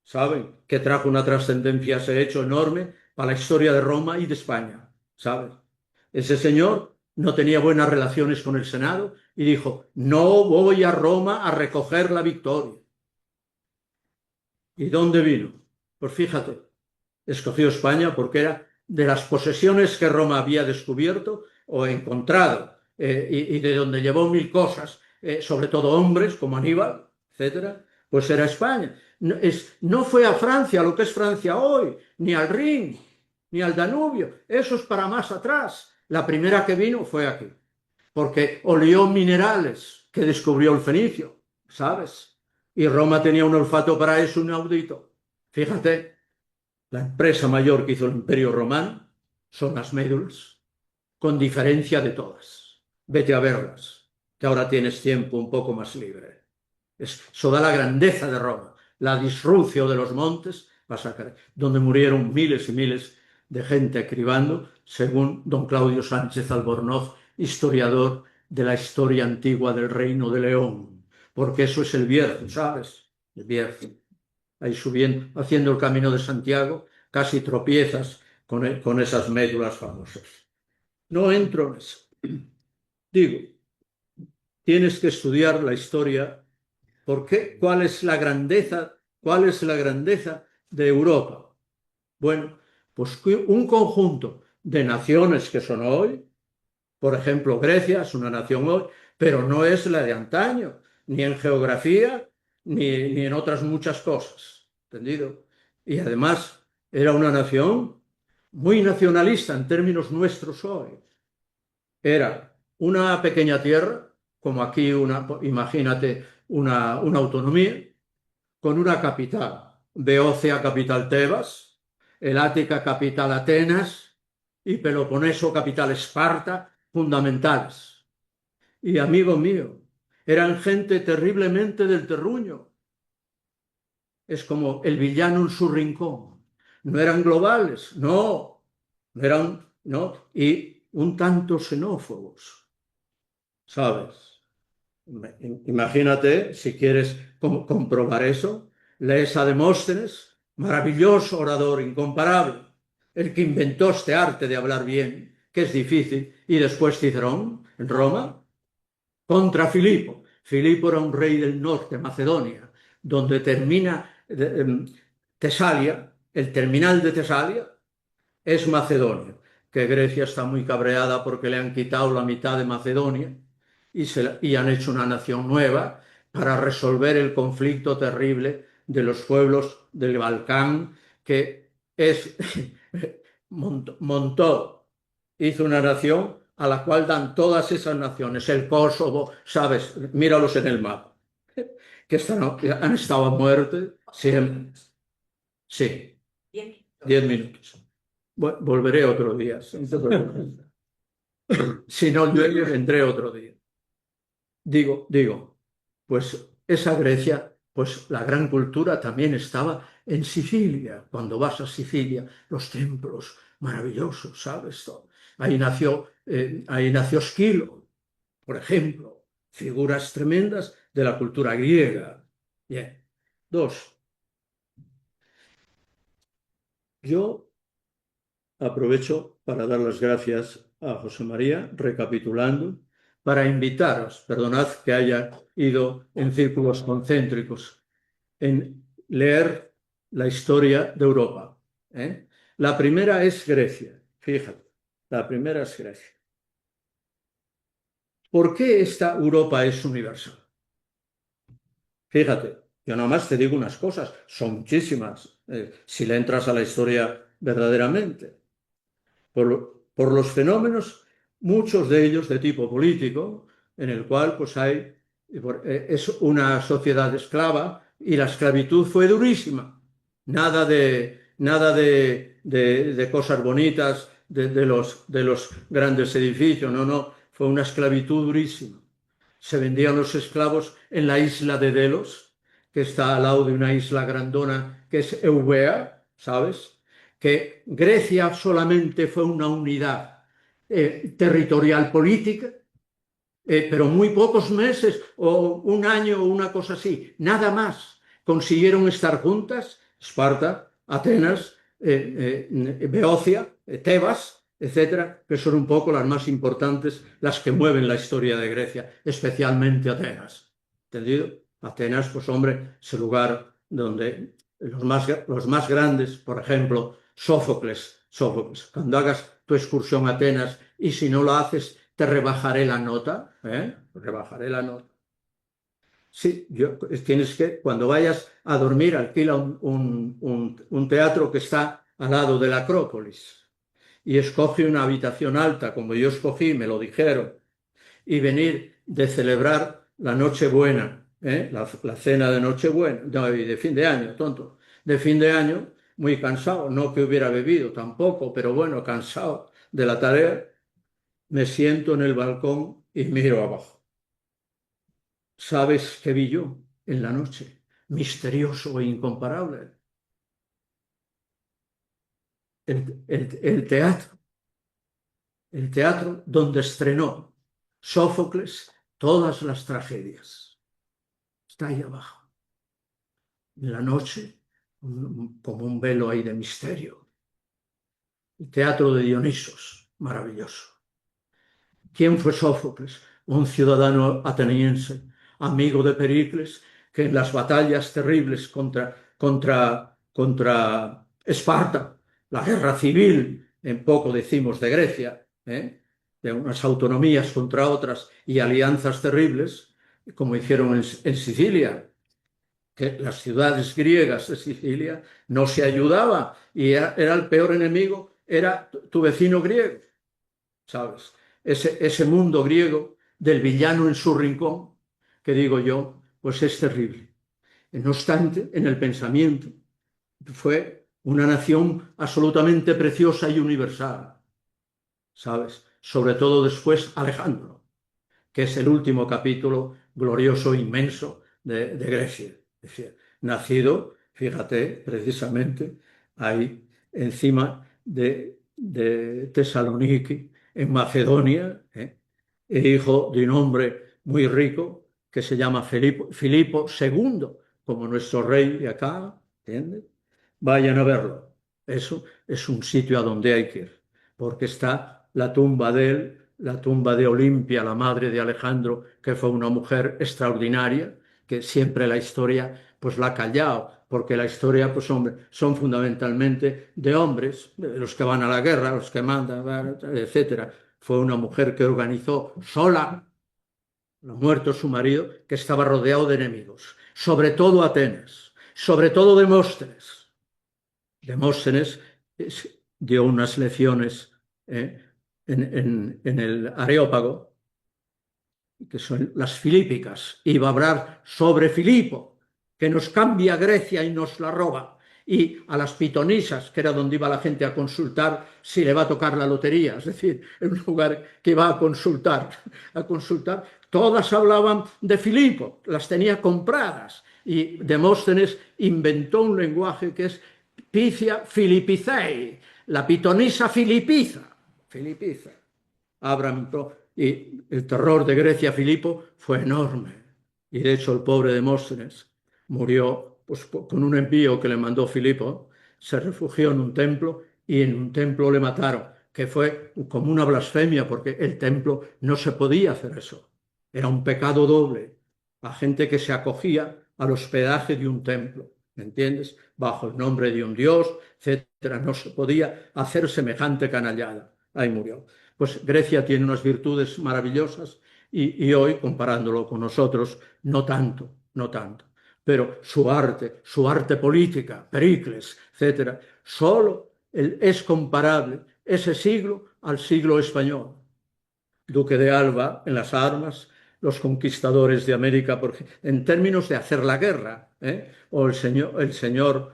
¿saben? Que trajo una trascendencia, ese hecho enorme para la historia de Roma y de España, ¿sabes? Ese señor no tenía buenas relaciones con el Senado y dijo, no voy a Roma a recoger la victoria. ¿Y dónde vino? Pues fíjate, escogió España porque era de las posesiones que Roma había descubierto o encontrado y de donde llevó mil cosas, sobre todo hombres como Aníbal, etcétera, pues era España. No fue a Francia, lo que es Francia hoy, ni al Rin, ni al Danubio, eso es para más atrás. La primera que vino fue aquí, porque olió minerales que descubrió el fenicio, ¿sabes? Y Roma tenía un olfato para eso inaudito. Fíjate, la empresa mayor que hizo el Imperio Romano son las médulas, con diferencia de todas. Vete a verlas, que ahora tienes tiempo un poco más libre. Eso da la grandeza de Roma, la disrupción de los montes, donde murieron miles y miles de gente cribando, según don Claudio Sánchez Albornoz, historiador de la historia antigua del Reino de León, porque eso es el Bierzo, ¿sabes? El Bierzo. Ahí subiendo, haciendo el camino de Santiago, casi tropiezas con esas médulas famosas. No entro en eso. Digo, tienes que estudiar la historia. ¿Por qué? ¿Cuál es la grandeza? ¿Cuál es la grandeza de Europa? Bueno, pues un conjunto de naciones que son hoy, por ejemplo, Grecia es una nación hoy, pero no es la de antaño, ni en geografía, ni en otras muchas cosas. ¿Entendido? Y además era una nación muy nacionalista en términos nuestros hoy. Era una pequeña tierra, como aquí, imagínate, una autonomía, con una capital. Beocia, capital Tebas, el Ática, capital Atenas, y Peloponeso, capital Esparta, fundamentales. Y amigo mío, eran gente terriblemente del terruño. Es como el villano en su rincón. No eran globales, no eran, no, y un tanto xenófobos, ¿sabes? Imagínate, si quieres comprobar eso, lees a Demóstenes, maravilloso orador, incomparable, el que inventó este arte de hablar bien, que es difícil, y después Cicerón, en Roma, contra Filipo. Filipo era un rey del norte, Macedonia, donde termina Tesalia, el terminal de Tesalia es Macedonia, que Grecia está muy cabreada porque le han quitado la mitad de Macedonia y han hecho una nación nueva para resolver el conflicto terrible de los pueblos del Balcán, que hizo una nación a la cual dan todas esas naciones, el Kosovo, ¿sabes? Míralos en el mapa, que han estado a muerte siempre. Sí, 10 minutos. Volveré otro día. Si no llueve, vendré otro día. Digo, pues esa Grecia, pues la gran cultura también estaba en Sicilia. Cuando vas a Sicilia, los templos maravillosos, ¿sabes? Ahí nació Esquilo, por ejemplo, figuras tremendas de la cultura griega. Bien. 2. Yo aprovecho para dar las gracias a José María, recapitulando, para invitaros, perdonad que haya ido en círculos concéntricos, en leer la historia de Europa. La primera es Grecia, fíjate, la primera es Grecia. ¿Por qué esta Europa es universal? Fíjate, yo nada más te digo unas cosas, son muchísimas, si le entras a la historia verdaderamente. Por los fenómenos, muchos de ellos de tipo político, en el cual pues es una sociedad esclava y la esclavitud fue durísima. Nada de cosas bonitas de los grandes edificios, no, fue una esclavitud durísima. Se vendían los esclavos en la isla de Delos, que está al lado de una isla grandona que es Eubea, ¿sabes? Que Grecia solamente fue una unidad territorial política, pero muy pocos meses o un año o una cosa así, nada más. Consiguieron estar juntas, Esparta, Atenas, Beocia, Tebas, etcétera, que son un poco las más importantes, las que mueven la historia de Grecia, especialmente Atenas. ¿Entendido? Atenas, pues hombre, es el lugar donde los más grandes, por ejemplo, Sófocles, cuando hagas tu excursión a Atenas y si no lo haces, te rebajaré la nota, rebajaré la nota. Sí, tienes que, cuando vayas a dormir, alquila un teatro que está al lado de la Acrópolis y escoge una habitación alta, como yo escogí, me lo dijeron, y venir de celebrar la Nochebuena, la cena de Nochebuena, no, de fin de año, tonto, de fin de año, muy cansado, no que hubiera bebido tampoco, pero bueno, cansado de la tarea, me siento en el balcón y miro abajo. ¿Sabes qué vi yo en la noche? Misterioso e incomparable. El teatro donde estrenó Sófocles todas las tragedias. Está ahí abajo. En la noche, como un velo ahí de misterio. El teatro de Dionisos, maravilloso. ¿Quién fue Sófocles? Un ciudadano ateniense, amigo de Pericles, que en las batallas terribles contra Esparta, la guerra civil, en poco decimos de Grecia, de unas autonomías contra otras y alianzas terribles, como hicieron en Sicilia, que las ciudades griegas de Sicilia no se ayudaban y era el peor enemigo, era tu vecino griego, ¿sabes? Ese mundo griego del villano en su rincón, que digo yo, pues es terrible. No obstante, en el pensamiento fue una nación absolutamente preciosa y universal, ¿sabes? Sobre todo después Alejandro, que es el último capítulo glorioso, inmenso de Grecia. Es decir, nacido, fíjate, precisamente ahí encima de Tesaloniki, en Macedonia, e hijo de un hombre muy rico que se llama Filipo II, como nuestro rey de acá, ¿entiendes? Vayan a verlo. Eso es un sitio a donde hay que ir, porque está la tumba de él, la tumba de Olimpia, la madre de Alejandro, que fue una mujer extraordinaria, que siempre la historia pues la ha callado, porque la historia, pues hombre, son fundamentalmente de hombres, los que van a la guerra, los que mandan, etcétera. Fue una mujer que organizó sola, lo muerto su marido, que estaba rodeado de enemigos, sobre todo Atenas, sobre todo Demóstenes. Demóstenes dio unas lecciones en el Areópago, que son las filípicas, y va a hablar sobre Filipo, que nos cambia Grecia y nos la roba, y a las pitonisas, que era donde iba la gente a consultar si le va a tocar la lotería, es decir, en un lugar que va a consultar, todas hablaban de Filipo, las tenía compradas, y Demóstenes inventó un lenguaje que es Picia Filipicei, la pitonisa filipiza. Abraham, y el terror de Grecia Filipo fue enorme. Y de hecho el pobre Demóstenes murió pues, con un envío que le mandó Filipo, se refugió en un templo y en un templo le mataron, que fue como una blasfemia porque el templo no se podía hacer eso. Era un pecado doble a gente que se acogía al hospedaje de un templo. ¿Me entiendes? Bajo el nombre de un dios, etcétera. No se podía hacer semejante canallada. Ahí murió. Pues Grecia tiene unas virtudes maravillosas y hoy, comparándolo con nosotros, no tanto, no tanto. Pero su arte política, Pericles, etcétera, solo es comparable ese siglo al siglo español. Duque de Alba en las armas, los conquistadores de América, en términos de hacer la guerra, ¿eh? O el señor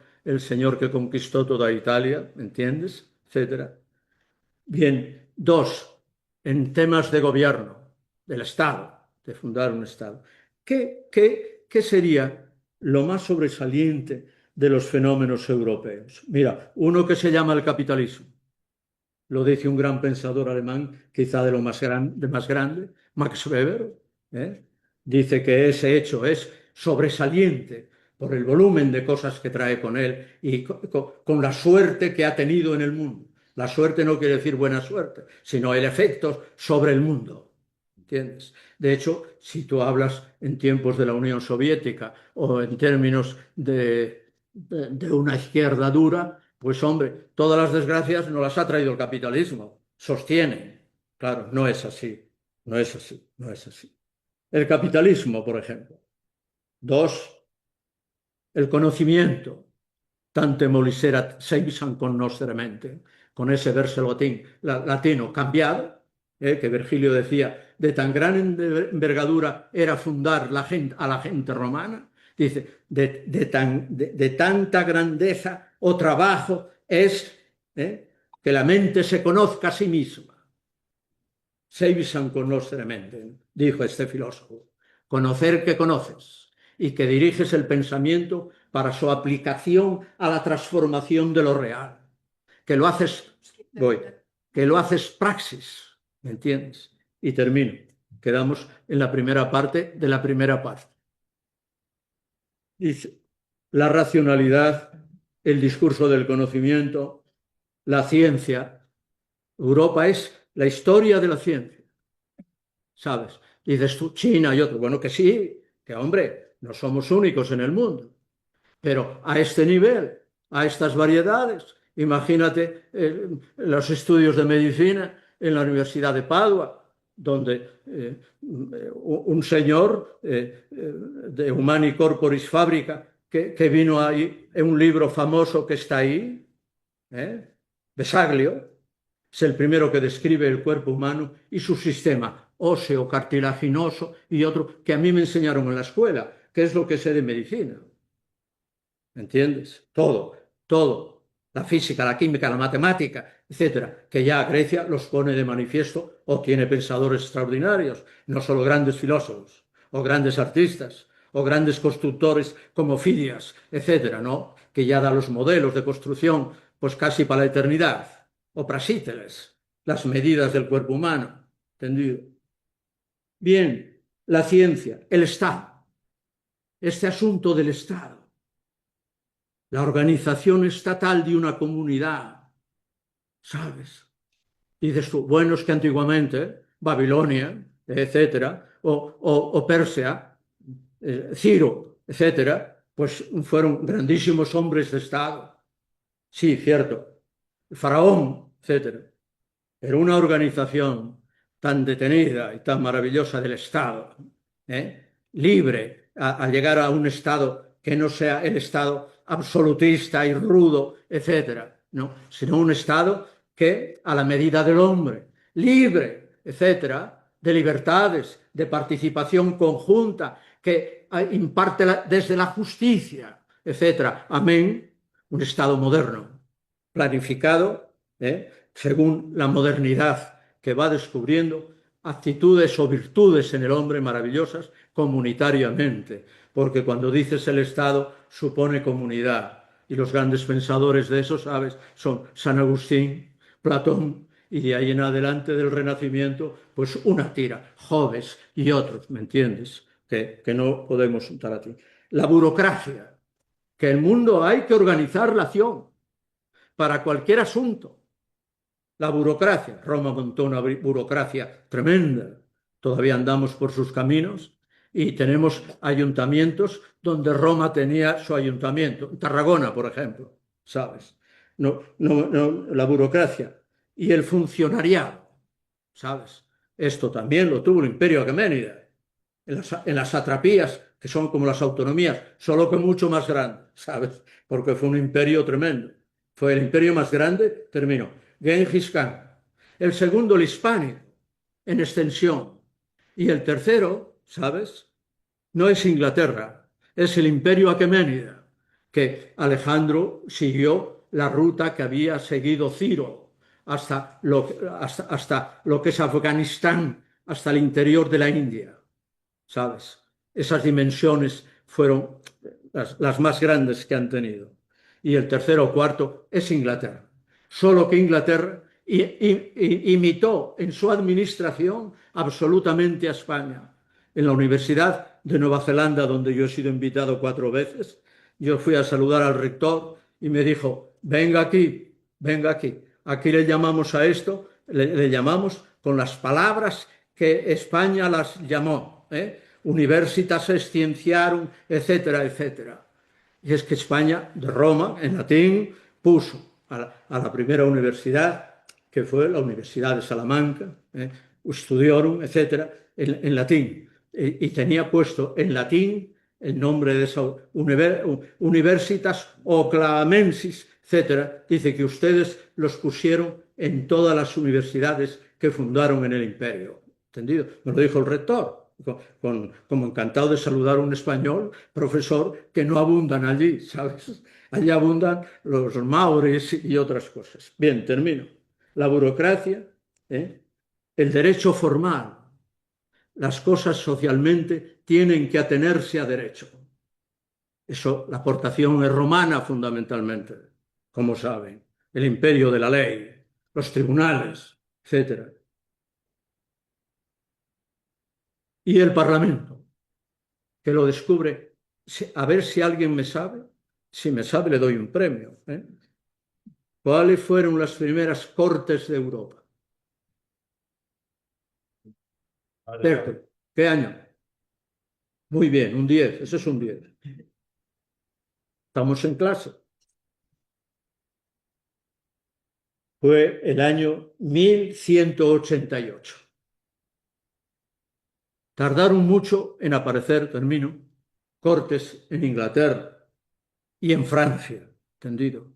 que conquistó toda Italia, ¿entiendes? Etcétera. Bien, dos, en temas de gobierno, del Estado, de fundar un Estado. ¿Qué sería lo más sobresaliente de los fenómenos europeos? Mira, uno que se llama el capitalismo. Lo dice un gran pensador alemán, quizá de lo más grande, Max Weber. ¿Eh? Dice que ese hecho es sobresaliente por el volumen de cosas que trae con él y con la suerte que ha tenido en el mundo. La suerte no quiere decir buena suerte, sino el efecto sobre el mundo. ¿Entiendes? De hecho, si tú hablas en tiempos de la Unión Soviética o en términos de una izquierda dura, pues hombre, todas las desgracias no las ha traído el capitalismo, sostienen. Claro, no es así, no es así, no es así. El capitalismo, por ejemplo. Dos, el conocimiento. Tante molisera seibsan cognoscere mente, con ese verso latino cambiado, que Virgilio decía, de tan gran envergadura era fundar a la gente romana, dice, de tanta grandeza o trabajo es que la mente se conozca a sí misma. Seibsan cognoscere mente, dijo este filósofo, conocer que conoces y que diriges el pensamiento para su aplicación a la transformación de lo real, que lo haces, que lo haces praxis, ¿me entiendes? Y termino, quedamos en la primera parte de la primera parte. Dice, la racionalidad, el discurso del conocimiento, la ciencia. Europa es la historia de la ciencia, ¿sabes? Dices tú, China y otro, bueno, que sí, que hombre, no somos únicos en el mundo. Pero a este nivel, a estas variedades, imagínate los estudios de medicina en la Universidad de Padua, donde un señor de Humani Corporis Fabrica, que vino ahí, en un libro famoso que está ahí, Besaglio, es el primero que describe el cuerpo humano y su sistema óseo, cartilaginoso y otro que a mí me enseñaron en la escuela, que es lo que sé de medicina. ¿Entiendes? Todo. La física, la química, la matemática, etcétera, que ya Grecia los pone de manifiesto o tiene pensadores extraordinarios, no solo grandes filósofos o grandes artistas o grandes constructores como Fidias, etcétera, ¿no? Que ya da los modelos de construcción pues casi para la eternidad, o Prasíteles, las medidas del cuerpo humano, ¿entendido? Bien, la ciencia, el Estado, este asunto del Estado, la organización estatal de una comunidad, ¿sabes? Dices tú, bueno, es que antiguamente Babilonia, etcétera, o Persia, Ciro, etcétera, pues fueron grandísimos hombres de Estado. Sí, cierto. El faraón, etcétera. Pero una organización tan detenida y tan maravillosa del Estado, libre a llegar a un Estado que no sea el Estado absolutista y rudo, etcétera, no, sino un Estado que a la medida del hombre, libre, etcétera, de libertades, de participación conjunta, que imparte desde la justicia, etcétera. Amén. Un Estado moderno, planificado, según la modernidad que va descubriendo actitudes o virtudes en el hombre maravillosas comunitariamente, porque cuando dices el Estado supone comunidad, y los grandes pensadores de eso, ¿sabes?, son San Agustín, Platón, y de ahí en adelante del Renacimiento, pues una tira, Hobbes y otros, ¿me entiendes?, que no podemos juntar a ti. La burocracia, que el mundo hay que organizar la acción para cualquier asunto. La burocracia, Roma montó una burocracia tremenda, todavía andamos por sus caminos y tenemos ayuntamientos donde Roma tenía su ayuntamiento, Tarragona, por ejemplo, ¿sabes? No, la burocracia y el funcionariado, ¿sabes? Esto también lo tuvo el Imperio Aqueménida, en las satrapías, que son como las autonomías, solo que mucho más grande, ¿sabes? Porque fue un imperio tremendo. Fue el imperio más grande, terminó. Genghis Khan. El segundo, el hispánico, en extensión. Y el tercero, ¿sabes? No es Inglaterra, es el Imperio Aqueménida, que Alejandro siguió la ruta que había seguido Ciro hasta lo que es Afganistán, hasta el interior de la India, ¿sabes? Esas dimensiones fueron las más grandes que han tenido. Y el tercero o cuarto es Inglaterra. Solo que Inglaterra imitó en su administración absolutamente a España. En la Universidad de Nueva Zelanda, donde yo he sido invitado 4 veces, yo fui a saludar al rector y me dijo, venga aquí, venga aquí. Aquí le llamamos a esto, le llamamos con las palabras que España las llamó, Universitas Scientiarum, etcétera, etcétera. Y es que España, de Roma, en latín, puso a la primera universidad, que fue la Universidad de Salamanca, Studiorum, etcétera, en latín. Y tenía puesto en latín el nombre de esa Universitas Oclamensis, etcétera. Dice que ustedes los pusieron en todas las universidades que fundaron en el imperio. ¿Entendido? Me lo dijo el rector. Como encantado de saludar a un español, profesor, que no abundan allí, ¿sabes? Allí abundan los maoris y otras cosas. Bien, termino. La burocracia, el derecho formal, las cosas socialmente tienen que atenerse a derecho. Eso, la aportación es romana fundamentalmente, como saben, el imperio de la ley, los tribunales, etcétera. Y el Parlamento, que lo descubre. A ver si alguien me sabe. Si me sabe, le doy un premio. ¿Cuáles fueron las primeras cortes de Europa? Cierto. ¿Qué año? Muy bien, un 10. Eso es un 10. Estamos en clase. Fue el año 1188. Tardaron mucho en aparecer, termino, cortes en Inglaterra y en Francia, ¿entendido?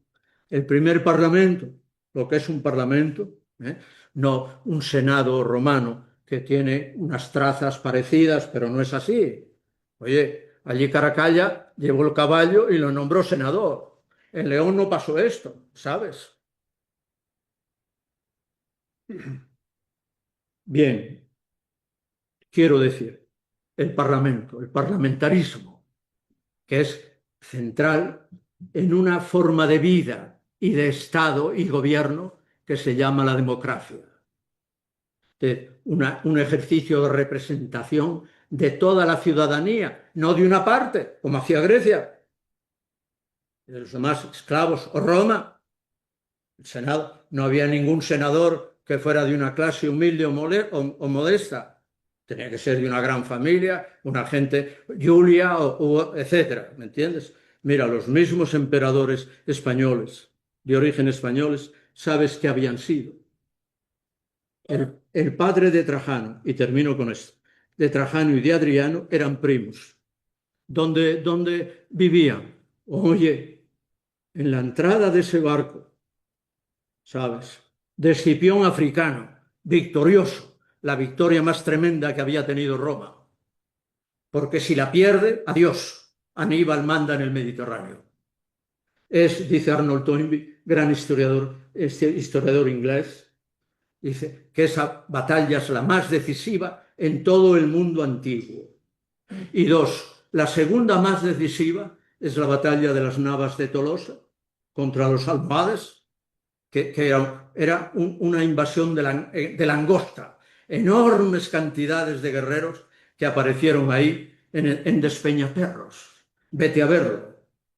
El primer parlamento, lo que es un parlamento, no un senado romano que tiene unas trazas parecidas, pero no es así. Oye, allí Caracalla llevó el caballo y lo nombró senador. En León no pasó esto, ¿sabes? Bien, quiero decir, el parlamento, el parlamentarismo, que es central en una forma de vida y de Estado y gobierno que se llama la democracia. Un ejercicio de representación de toda la ciudadanía, no de una parte, como hacía Grecia, de los demás esclavos, o Roma. El Senado, no había ningún senador que fuera de una clase humilde o modesta. Tenía que ser de una gran familia, una gente, Julia, etcétera, ¿me entiendes? Mira, los mismos emperadores españoles, de origen españoles, ¿sabes qué habían sido? El padre de Trajano, y termino con esto, de Trajano y de Adriano eran primos. ¿Dónde vivían? Oye, en la entrada de ese barco, ¿sabes? De Escipión africano, victorioso, la victoria más tremenda que había tenido Roma. Porque si la pierde, adiós, Aníbal manda en el Mediterráneo. Dice Arnold Toynbee, gran historiador inglés, dice que esa batalla es la más decisiva en todo el mundo antiguo. Y 2, la segunda más decisiva es la batalla de las Navas de Tolosa contra los almohades, que era una invasión de langosta, enormes cantidades de guerreros que aparecieron ahí en Despeñaperros. Vete a verlo.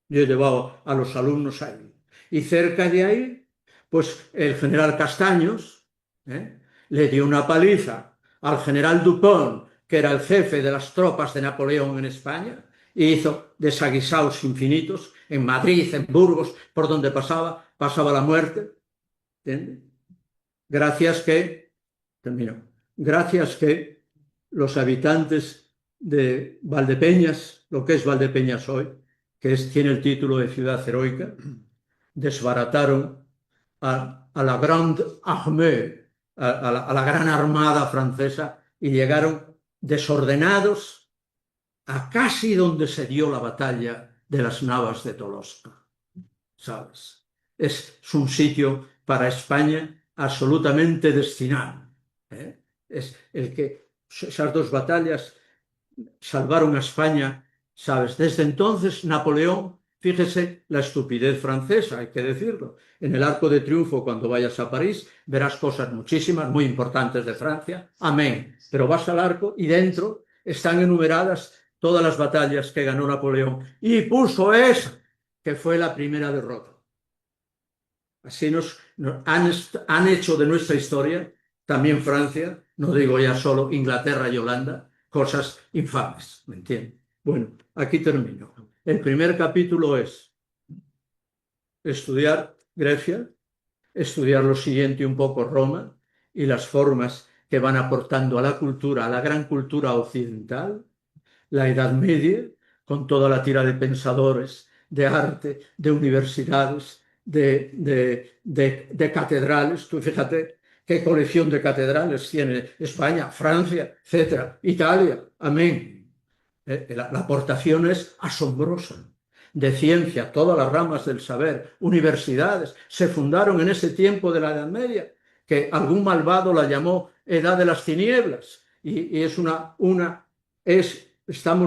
Yo he llevado a los alumnos ahí. Y cerca de ahí, pues el general Castaños le dio una paliza al general Dupont, que era el jefe de las tropas de Napoleón en España, y hizo desaguisados infinitos en Madrid, en Burgos, por donde pasaba la muerte. ¿Entiendes? Gracias que, termino, gracias que los habitantes de Valdepeñas, lo que es Valdepeñas hoy, tiene el título de ciudad heroica, desbarataron a la Grande Armée, a la gran armada francesa, y llegaron desordenados a casi donde se dio la batalla de las Navas de Tolosa, ¿sabes? Es un sitio para España absolutamente destinado, ¿eh? Es el que esas dos batallas salvaron a España, ¿sabes? Desde entonces Napoleón, fíjese la estupidez francesa, hay que decirlo. En el Arco de Triunfo, cuando vayas a París, verás cosas muchísimas, muy importantes de Francia, amén. Pero vas al arco y dentro están enumeradas todas las batallas que ganó Napoleón y puso esa, que fue la primera derrota. Así han hecho de nuestra historia, también Francia, no digo ya solo Inglaterra y Holanda, cosas infames, ¿me entiendes? Bueno, aquí termino. El primer capítulo es estudiar Grecia, estudiar lo siguiente un poco Roma y las formas que van aportando a la cultura, a la gran cultura occidental, la Edad Media, con toda la tira de pensadores, de arte, de universidades, de catedrales. Tú fíjate qué colección de catedrales tiene España, Francia, etcétera, Italia, amén. La aportación es asombrosa. De ciencia, todas las ramas del saber, universidades, se fundaron en ese tiempo de la Edad Media, que algún malvado la llamó Edad de las Tinieblas, y estamos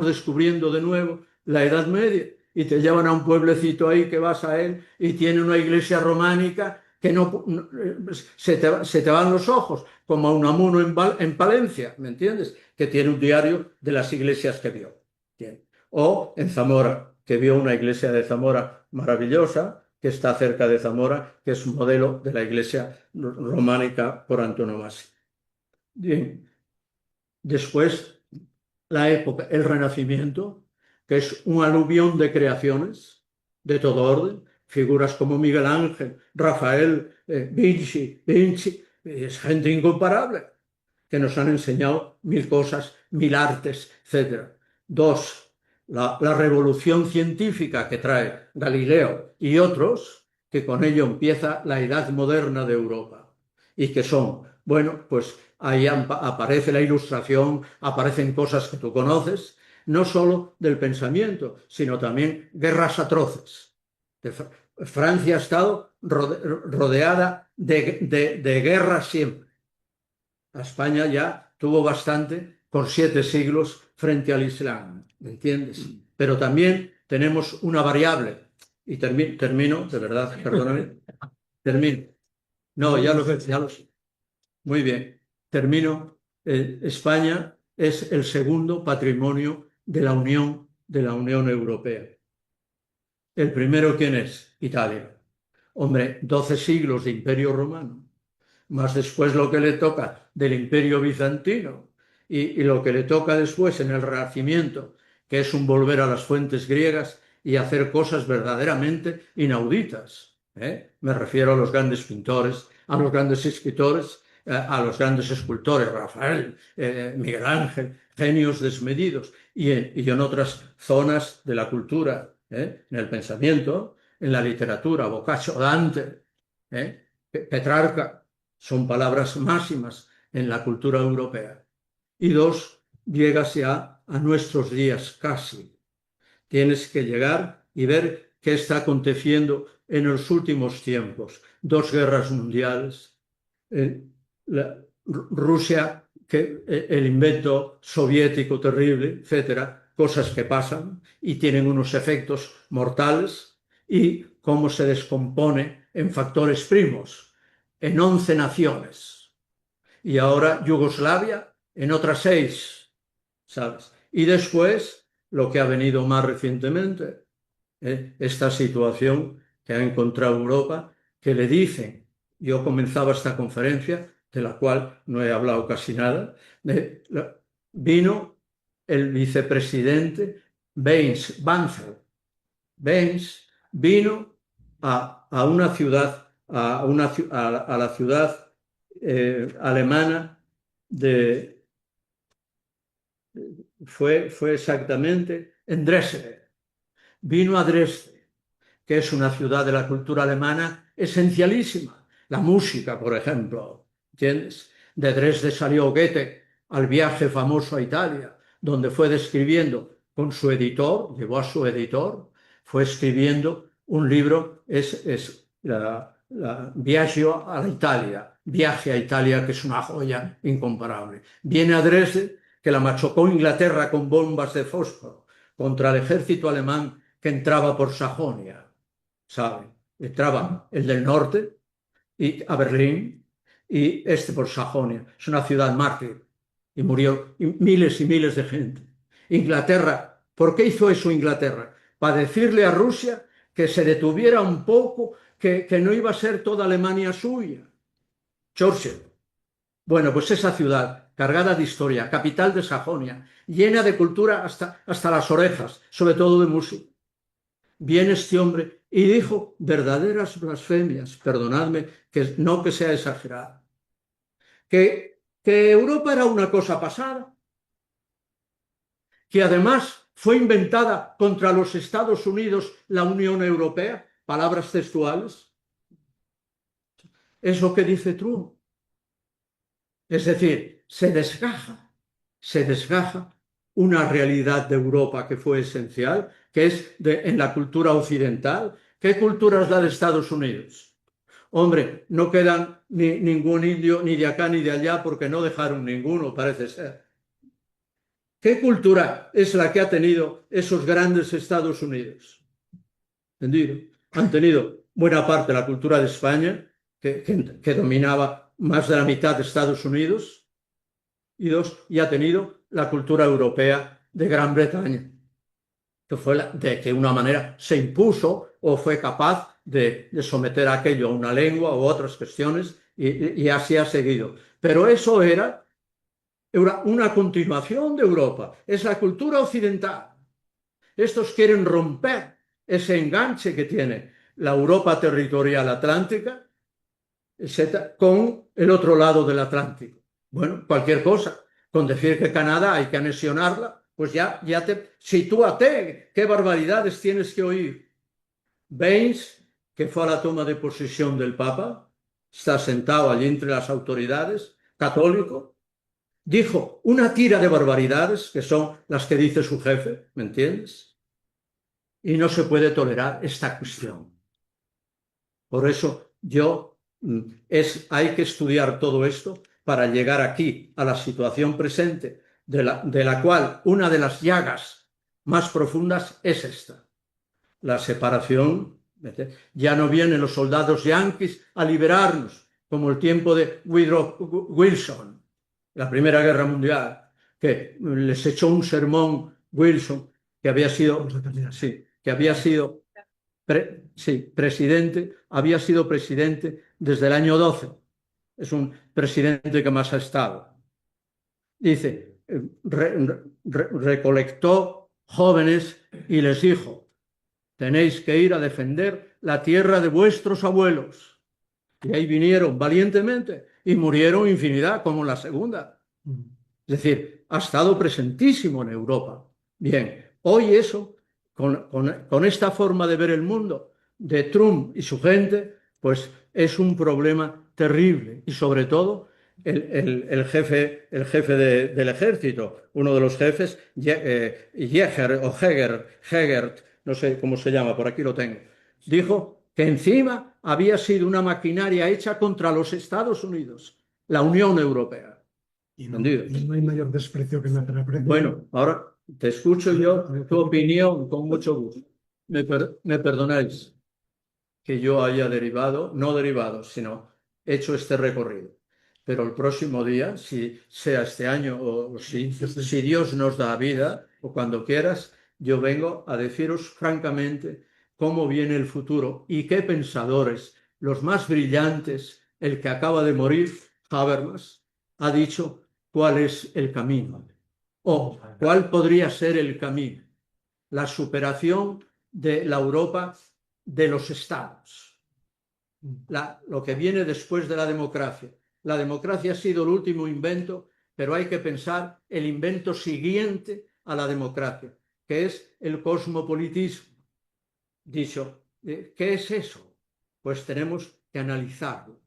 descubriendo de nuevo la Edad Media, y te llevan a un pueblecito ahí que vas a él y tiene una iglesia románica que se te van los ojos, como a Unamuno en Palencia, ¿me entiendes? Que tiene un diario de las iglesias que vio. O en Zamora, que vio una iglesia de Zamora maravillosa, que está cerca de Zamora, que es un modelo de la iglesia románica por antonomasia. Bien. Después, la época, el Renacimiento, que es un aluvión de creaciones de todo orden, figuras como Miguel Ángel, Rafael, Vinci, es gente incomparable, que nos han enseñado mil cosas, mil artes, etc. Dos, la revolución científica que trae Galileo y otros, que con ello empieza la edad moderna de Europa, y que son, bueno, pues ahí aparece la Ilustración, aparecen cosas que tú conoces, no solo del pensamiento, sino también guerras atroces. Francia ha estado rodeada de guerras siempre. España ya tuvo bastante con 7 siglos frente al Islam, ¿me entiendes? Pero también tenemos una variable, y termino, de verdad, perdóname, termino. No, ya lo sé. Muy bien, termino. España es el segundo patrimonio de la Unión Europea. ¿El primero quién es? Italia. Hombre, 12 siglos de Imperio Romano, más después lo que le toca del Imperio Bizantino y lo que le toca después en el Renacimiento, que es un volver a las fuentes griegas y hacer cosas verdaderamente inauditas. Me refiero a los grandes pintores, a los grandes escritores, a los grandes escultores, Rafael, Miguel Ángel, genios desmedidos, y en otras zonas de la cultura, en el pensamiento, en la literatura, Boccaccio, Dante, Petrarca, son palabras máximas en la cultura europea. Y dos, llegas ya a nuestros días casi. Tienes que llegar y ver qué está aconteciendo en los últimos tiempos. 2 guerras mundiales, Rusia, el invento soviético terrible, etcétera, cosas que pasan y tienen unos efectos mortales, y cómo se descompone en factores primos, en 11 naciones. Y ahora Yugoslavia en otras 6, ¿sabes? Y después, lo que ha venido más recientemente, esta situación que ha encontrado Europa, que le dicen, yo comenzaba esta conferencia, de la cual no he hablado casi nada, vino el vicepresidente Banzer vino a una ciudad, a la ciudad alemana fue exactamente en Dresde. Vino a Dresde, que es una ciudad de la cultura alemana esencialísima. La música, por ejemplo, ¿entiendes? De Dresde salió Goethe al viaje famoso a Italia, donde fue describiendo con su editor, llevó a su editor, fue escribiendo un libro, Viaggio a Italia, Viaje a Italia, que es una joya incomparable. Viene a Dresde, que la machacó Inglaterra con bombas de fósforo contra el ejército alemán que entraba por Sajonia, ¿sabe? Entraba el del norte y a Berlín y este por Sajonia. Es una ciudad mártir y murió miles y miles de gente. Inglaterra, ¿por qué hizo eso Inglaterra? Para decirle a Rusia que se detuviera un poco, que no iba a ser toda Alemania suya. Churchill. Bueno, pues esa ciudad, cargada de historia, capital de Sajonia, llena de cultura hasta las orejas, sobre todo de música. Viene este hombre y dijo verdaderas blasfemias, perdonadme, que no que sea exagerado, que Europa era una cosa pasada, que además fue inventada contra los Estados Unidos la Unión Europea, palabras textuales. Es lo que dice Trump. Es decir, se desgaja una realidad de Europa que fue esencial, que es en la cultura occidental. ¿Qué cultura es la de Estados Unidos? Hombre, no quedan ningún indio ni de acá ni de allá porque no dejaron ninguno, parece ser. ¿Qué cultura es la que ha tenido esos grandes Estados Unidos? ¿Entendido? Han tenido buena parte de la cultura de España, que dominaba más de la mitad de Estados Unidos, y ha tenido la cultura europea de Gran Bretaña, que fue de que de una manera se impuso o fue capaz de someter aquello a una lengua u otras cuestiones, y así ha seguido. Pero eso era una continuación de Europa, es la cultura occidental. Estos quieren romper ese enganche que tiene la Europa territorial atlántica con el otro lado del Atlántico. Bueno, cualquier cosa, con decir que Canadá hay que anexionarla, pues ya sitúate, qué barbaridades tienes que oír. Baines, que fue a la toma de posesión del Papa, está sentado allí entre las autoridades, católico, dijo una tira de barbaridades, que son las que dice su jefe, ¿me entiendes? Y no se puede tolerar esta cuestión. Por eso hay que estudiar todo esto para llegar aquí a la situación presente, de la cual una de las llagas más profundas es esta, la separación. Ya no vienen los soldados yanquis a liberarnos, como el tiempo de Woodrow Wilson, la Primera Guerra Mundial, que les echó un sermón Wilson, que había sido presidente desde el año 12. Es un presidente que más ha estado. Dice, recolectó jóvenes y les dijo: tenéis que ir a defender la tierra de vuestros abuelos. Y ahí vinieron valientemente y murieron infinidad, como en la Segunda. Es decir, ha estado presentísimo en Europa. Bien, hoy eso, con esta forma de ver el mundo de Trump y su gente, pues es un problema terrible. Y sobre todo el jefe del ejército, uno de los jefes, Hegert, no sé cómo se llama, por aquí lo tengo, dijo que encima había sido una maquinaria hecha contra los Estados Unidos, la Unión Europea. Y no hay mayor desprecio que nuestra aprecio. Bueno, ahora te escucho yo tu opinión con mucho gusto. Me perdonáis que yo haya sino hecho este recorrido. Pero el próximo día, si sea este año o si Dios nos da vida, o cuando quieras, yo vengo a deciros francamente cómo viene el futuro y qué pensadores, los más brillantes, el que acaba de morir, Habermas, ha dicho cuál es el camino, o cuál podría ser el camino: la superación de la Europa de los estados, lo que viene después de la democracia. La democracia ha sido el último invento pero hay que pensar el invento siguiente a la democracia, que es el cosmopolitismo. Dicho, ¿qué es eso? Pues tenemos que analizarlo.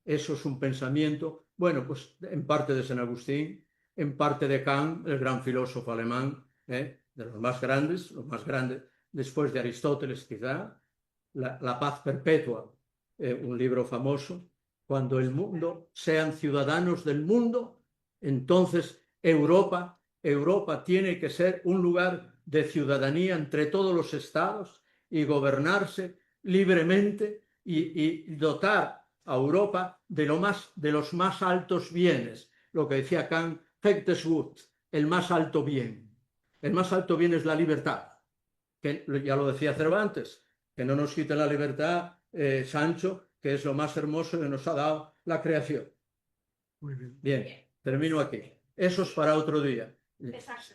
Eso es un pensamiento, bueno, pues en parte de San Agustín, en parte de Kant, el gran filósofo alemán, de los más grandes, después de Aristóteles quizá, La paz perpetua, un libro famoso. Cuando el mundo sean ciudadanos del mundo, entonces Europa tiene que ser un lugar de ciudadanía entre todos los estados y gobernarse libremente y dotar a Europa de los más altos bienes. Lo que decía Kant, höchstes Gut, el más alto bien. El más alto bien es la libertad, que ya lo decía Cervantes, que no nos quite la libertad, Sancho, que es lo más hermoso que nos ha dado la creación. Muy bien. Bien, termino aquí. Eso es para otro día.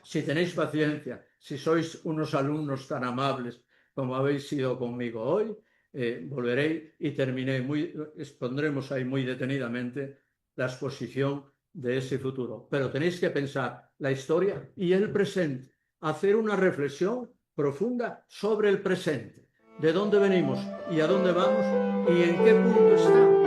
Si tenéis paciencia, si sois unos alumnos tan amables como habéis sido conmigo hoy, volveré y expondremos ahí muy detenidamente la exposición de ese futuro. Pero tenéis que pensar la historia y el presente, hacer una reflexión profunda sobre el presente, de dónde venimos y a dónde vamos y en qué punto estamos.